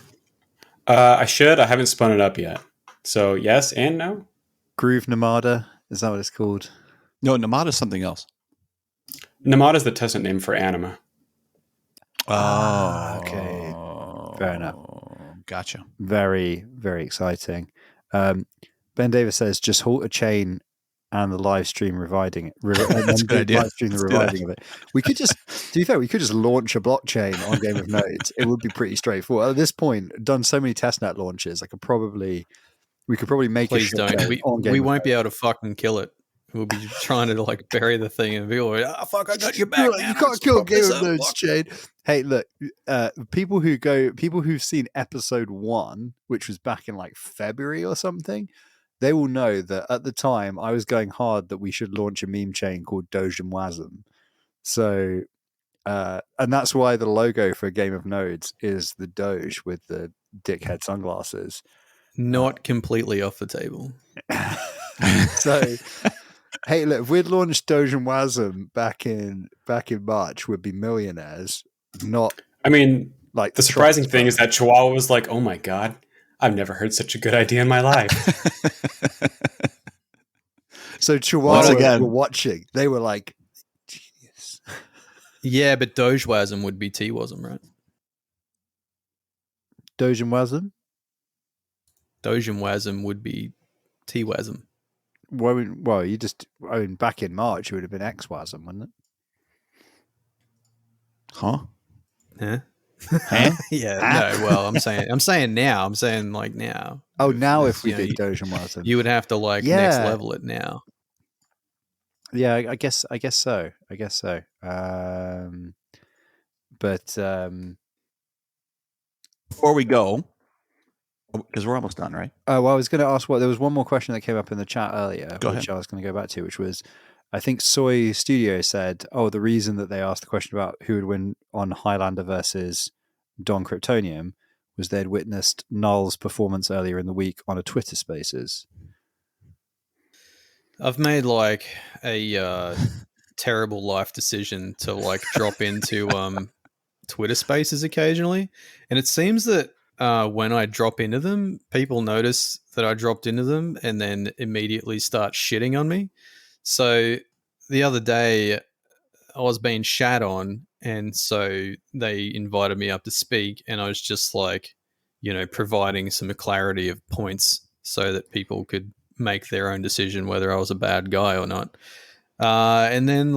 S4: I should. I haven't spun it up yet. So yes and no.
S3: Groove Namada, is that what it's called?
S1: No, Namada is something else.
S4: Namada is the testnet name for Anima.
S3: Okay, fair enough.
S1: Gotcha.
S3: Very, very exciting. Ben Davis says just halt a chain and the live stream reviving it.
S1: That's a good idea.
S3: Live stream the reviving of it. We could just, to be fair, we could just launch a blockchain on Game of Nodes. It would be pretty straightforward. At this point, done so many testnet launches, we could probably make
S2: Please
S3: a
S2: don't. We won't be
S3: Nodes.
S2: able to fucking kill it. We'll be trying to like bury the thing and be like, fuck, I got your back.
S3: You can't kill Game of Nodes chain. Hey, look, people who've seen episode 1, which was back in like February or something, they will know that at the time I was going hard that we should launch a meme chain called Doge and Wasm. So, and that's why the logo for Game of Nodes is the Doge with the dickhead sunglasses.
S2: Not completely off the table.
S3: So, hey, look, if we'd launched Doge and Wasm back in March, we'd be millionaires.
S4: I mean, like the surprising thing is that Chihuahua was like, "Oh my god, I've never heard such a good idea in my life."
S3: So Chihuahua were watching. They were like, genius.
S2: Yeah, but Dojewasm would be T-wasm, right?
S3: Doge and Wasm?
S2: Dojewasm would be T-wasm.
S3: Well, back in March, it would have been X-wasm, wouldn't it?
S1: Huh?
S2: Huh?
S1: Huh?
S2: Yeah. No. Well, I'm saying now. I'm saying like now.
S3: Oh, now if we did Doge and Wasm,
S2: you would have to next level it now.
S3: Yeah, I guess so. But
S1: before we go, because we're almost done, right?
S3: Well, I was going to ask there was one more question that came up in the chat earlier,
S1: Go
S3: which
S1: ahead.
S3: I was going to go back to, which was, I think Soy Studio said, the reason that they asked the question about who would win on Highlander versus Don Kryptonium was they'd witnessed Null's performance earlier in the week on a Twitter Spaces.
S2: I've made like a terrible life decision to like drop into Twitter Spaces occasionally, and it seems that when I drop into them, people notice that I dropped into them and then immediately start shitting on me. So the other day I was being shat on, and so they invited me up to speak, and I was just like, providing some clarity of points so that people could make their own decision whether I was a bad guy or not. And then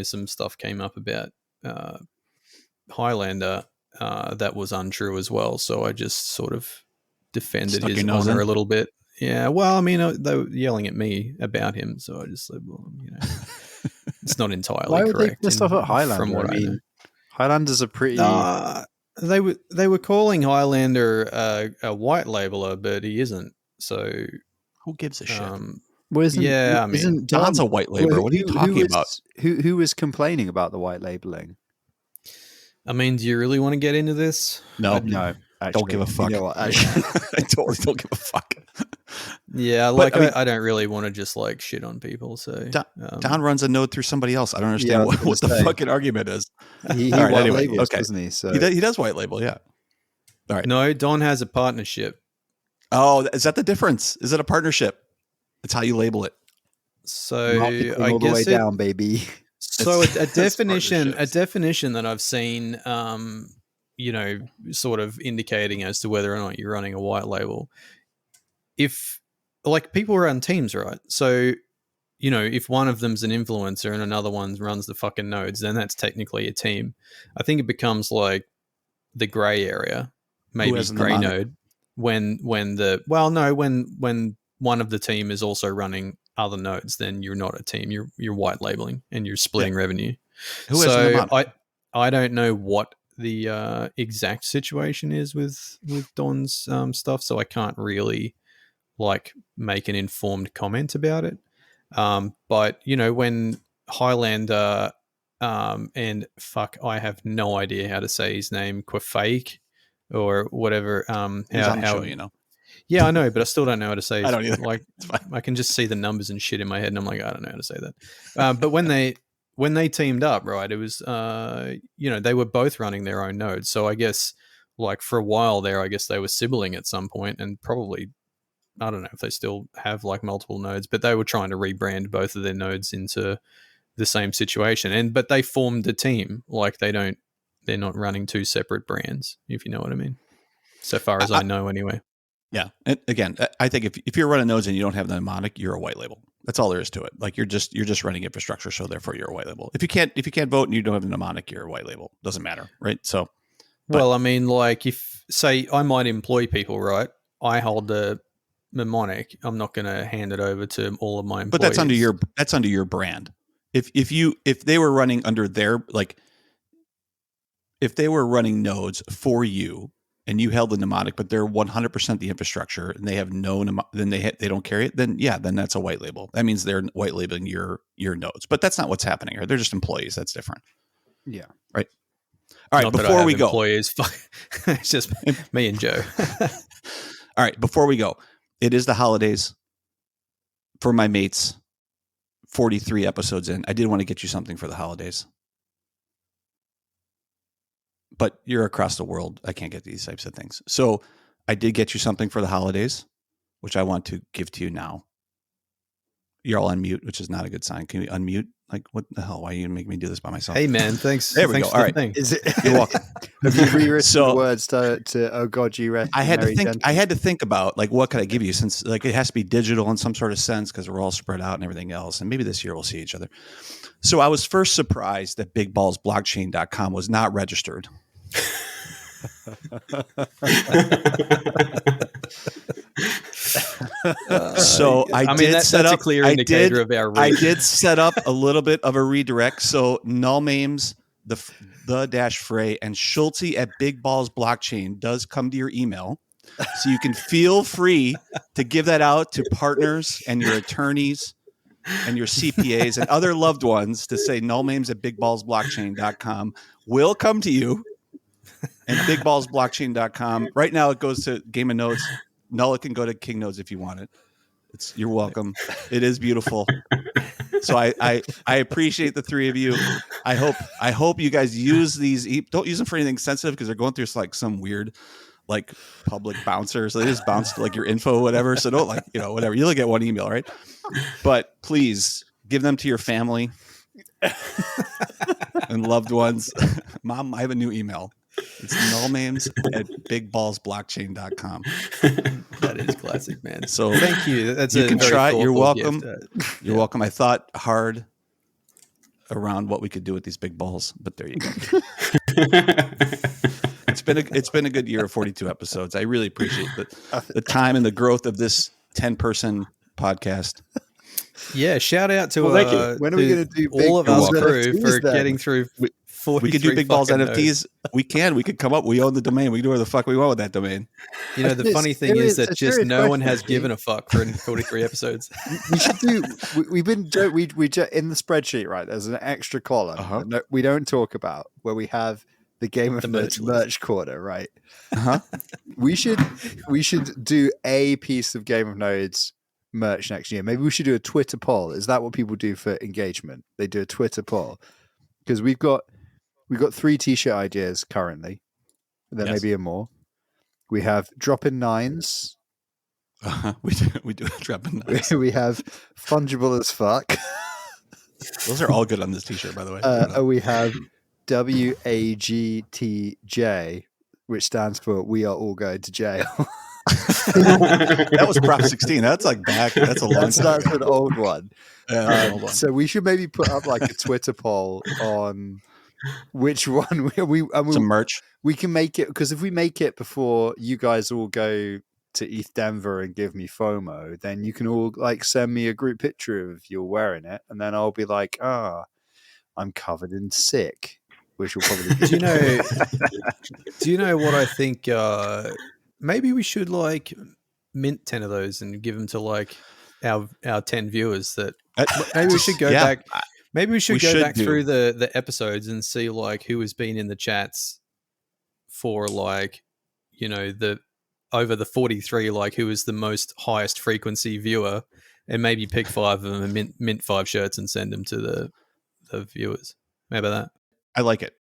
S2: some stuff came up about Highlander that was untrue as well. So I just sort of defended his honor a little bit. Yeah. Well, I mean, they were yelling at me about him. So I just said, well, it's not entirely
S3: Why would
S2: correct.
S3: They pissed off at Highlander?
S2: From what I mean,
S3: Highlanders are pretty...
S2: they were calling Highlander a white labeler, but he isn't. So
S1: who gives a shit?
S2: I mean,
S1: Don's a white labeler. What are you talking about?
S3: Who was complaining about the white labeling?
S2: I mean, do you really want to get into this?
S1: No.
S3: Actually,
S1: don't give a fuck.
S3: You know what,
S1: I totally don't give a fuck.
S2: Yeah, I don't really want to just like shit on people. So
S1: Don runs a node through somebody else. I don't understand what the fucking argument is.
S3: He
S1: all right,
S3: white
S1: anyway,
S3: labels,
S1: okay.
S3: doesn't he? So
S1: He does white label, yeah. All right.
S2: No, Don has a partnership.
S1: Oh, is that the difference? Is it a partnership? It's how you label it.
S2: So
S3: I
S2: all
S3: guess the way down, baby.
S2: So a definition that I've seen, sort of indicating as to whether or not you're running a white label. If people run teams, right? So, if one of them's an influencer and another one runs the fucking nodes, then that's technically a team. I think it becomes like the gray area, maybe gray node, when one of the team is also running other nodes, then you're not a team. You're white labeling and you're splitting revenue.
S1: Who has the mnemonic?
S2: I don't know what the exact situation is with Don's stuff, so I can't really like make an informed comment about it. But when Highlander and I have no idea how to say his name, Quafake or whatever.
S1: He's on the show,
S2: Yeah, I know, but I still don't know how to say.
S1: I don't either.
S2: Like, I can just see the numbers and shit in my head, and I'm like, I don't know how to say that. But when they teamed up, right, it was they were both running their own nodes. So I guess like for a while there, I guess they were sibling at some point, and probably I don't know if they still have like multiple nodes, but they were trying to rebrand both of their nodes into the same situation. But they formed a team. Like they're not running two separate brands, if you know what I mean. So far as I know, anyway.
S1: Yeah. And again, I think if you're running nodes and you don't have the mnemonic, you're a white label. That's all there is to it. Like you're just running infrastructure, so therefore you're a white label. If you can't vote and you don't have a mnemonic, you're a white label. Doesn't matter, right? So,
S2: well, I mean, like if say I might employ people, right? I hold the mnemonic. I'm not going to hand it over to all of my employees.
S1: But that's under your brand. If they were running under their if they were running nodes for you and you held the mnemonic, but they're 100% the infrastructure and they have then they don't carry it, then that's a white label. That means they're white labeling your nodes. But that's not what's happening here. They're just employees. That's different.
S3: Yeah.
S1: Right. All right.
S2: Not
S1: before we go,
S2: employees. It's just me and Joe.
S1: All right. Before we go, it is the holidays for my mates. 43 episodes in. I did want to get you something for the holidays. But you're across the world. I can't get these types of things. So I did get you something for the holidays, which I want to give to you now. You're all on mute, which is not a good sign. Can you unmute? Like, what the hell? Why are you make me do this by myself?
S2: Hey, man. Thanks.
S1: There we go. All right. You're welcome.
S3: Have you rewritten the words to "Oh God, you rest"?
S1: I had to think about like what could I give you, since like it has to be digital in some sort of sense because we're all spread out and everything else. And maybe this year we'll see each other. So I was first surprised that bigballsblockchain.com was not registered. So I did set up a clear indicator of our reach. I did set up a little bit of a redirect. So nullmames, the-frey, and Schulte at Big Balls Blockchain does come to your email. So you can feel free to give that out to partners and your attorneys and your CPAs and other loved ones to say nullmames at bigballsblockchain.com will come to you. And bigballsblockchain.com. Right now it goes to Game of Nodes. Null, it can go to Kingnodes if you want it. You're welcome. It is beautiful. So I appreciate the three of you. I hope you guys use these. Don't use them for anything sensitive because they're going through like some weird like public bouncer. So they just bounce like your info, whatever. So don't whatever. You only get one email, right? But please give them to your family and loved ones. Mom, I have a new email. It's nullmames at bigballsblockchain.com.
S2: That is classic, man.
S1: So
S2: thank you. That's
S1: you can try. You're welcome.
S2: Gift.
S1: You're welcome. I thought hard around what we could do with these big balls, but there you go. It's been a good year of 42 episodes. I really appreciate the time and the growth of this 10-person podcast.
S2: Yeah, shout out to
S3: thank you. When are we going to do
S2: all of our crew for getting through?
S1: We could do Big Balls NFTs. We could come up. We own the domain. We can do whatever the fuck we want with that domain.
S2: You know, the funny thing is that just no one has given a fuck for 43 episodes.
S3: We should do. We've been we in the spreadsheet, right? There's an extra column that we don't talk about where we have the Game of Nodes merch corner, right? We should do a piece of Game of Nodes merch next year. Maybe we should do a Twitter poll. Is that what people do for engagement? They do a Twitter poll because we've got 3 t-shirt ideas currently. There may be more. We have drop-in 9s.
S1: We do drop-in 9s.
S3: We have fungible as fuck.
S1: Those are all good on this t-shirt, by the way.
S3: We have WAGTJ, which stands for We Are All Going to Jail.
S1: That was Prop 16. That's like back. That's a long time.
S3: That's an old one. Yeah, an old one. So we should maybe put up like a Twitter poll on which one we
S1: some merch.
S3: We can make it because if we make it before you guys all go to ETH Denver and give me FOMO, then you can all like send me a group picture of you wearing it, and then I'll be like, I'm covered in sick, which will probably be.
S2: Do you know what I think? Maybe we should like mint 10 of those and give them to like our 10 viewers. That maybe we should go back. Maybe we should go back through the episodes and see like who has been in the chats for like, you know, over the 43, like who is the most highest frequency viewer, and maybe pick 5 of them and mint 5 shirts and send them to the viewers. Maybe that.
S1: I like it.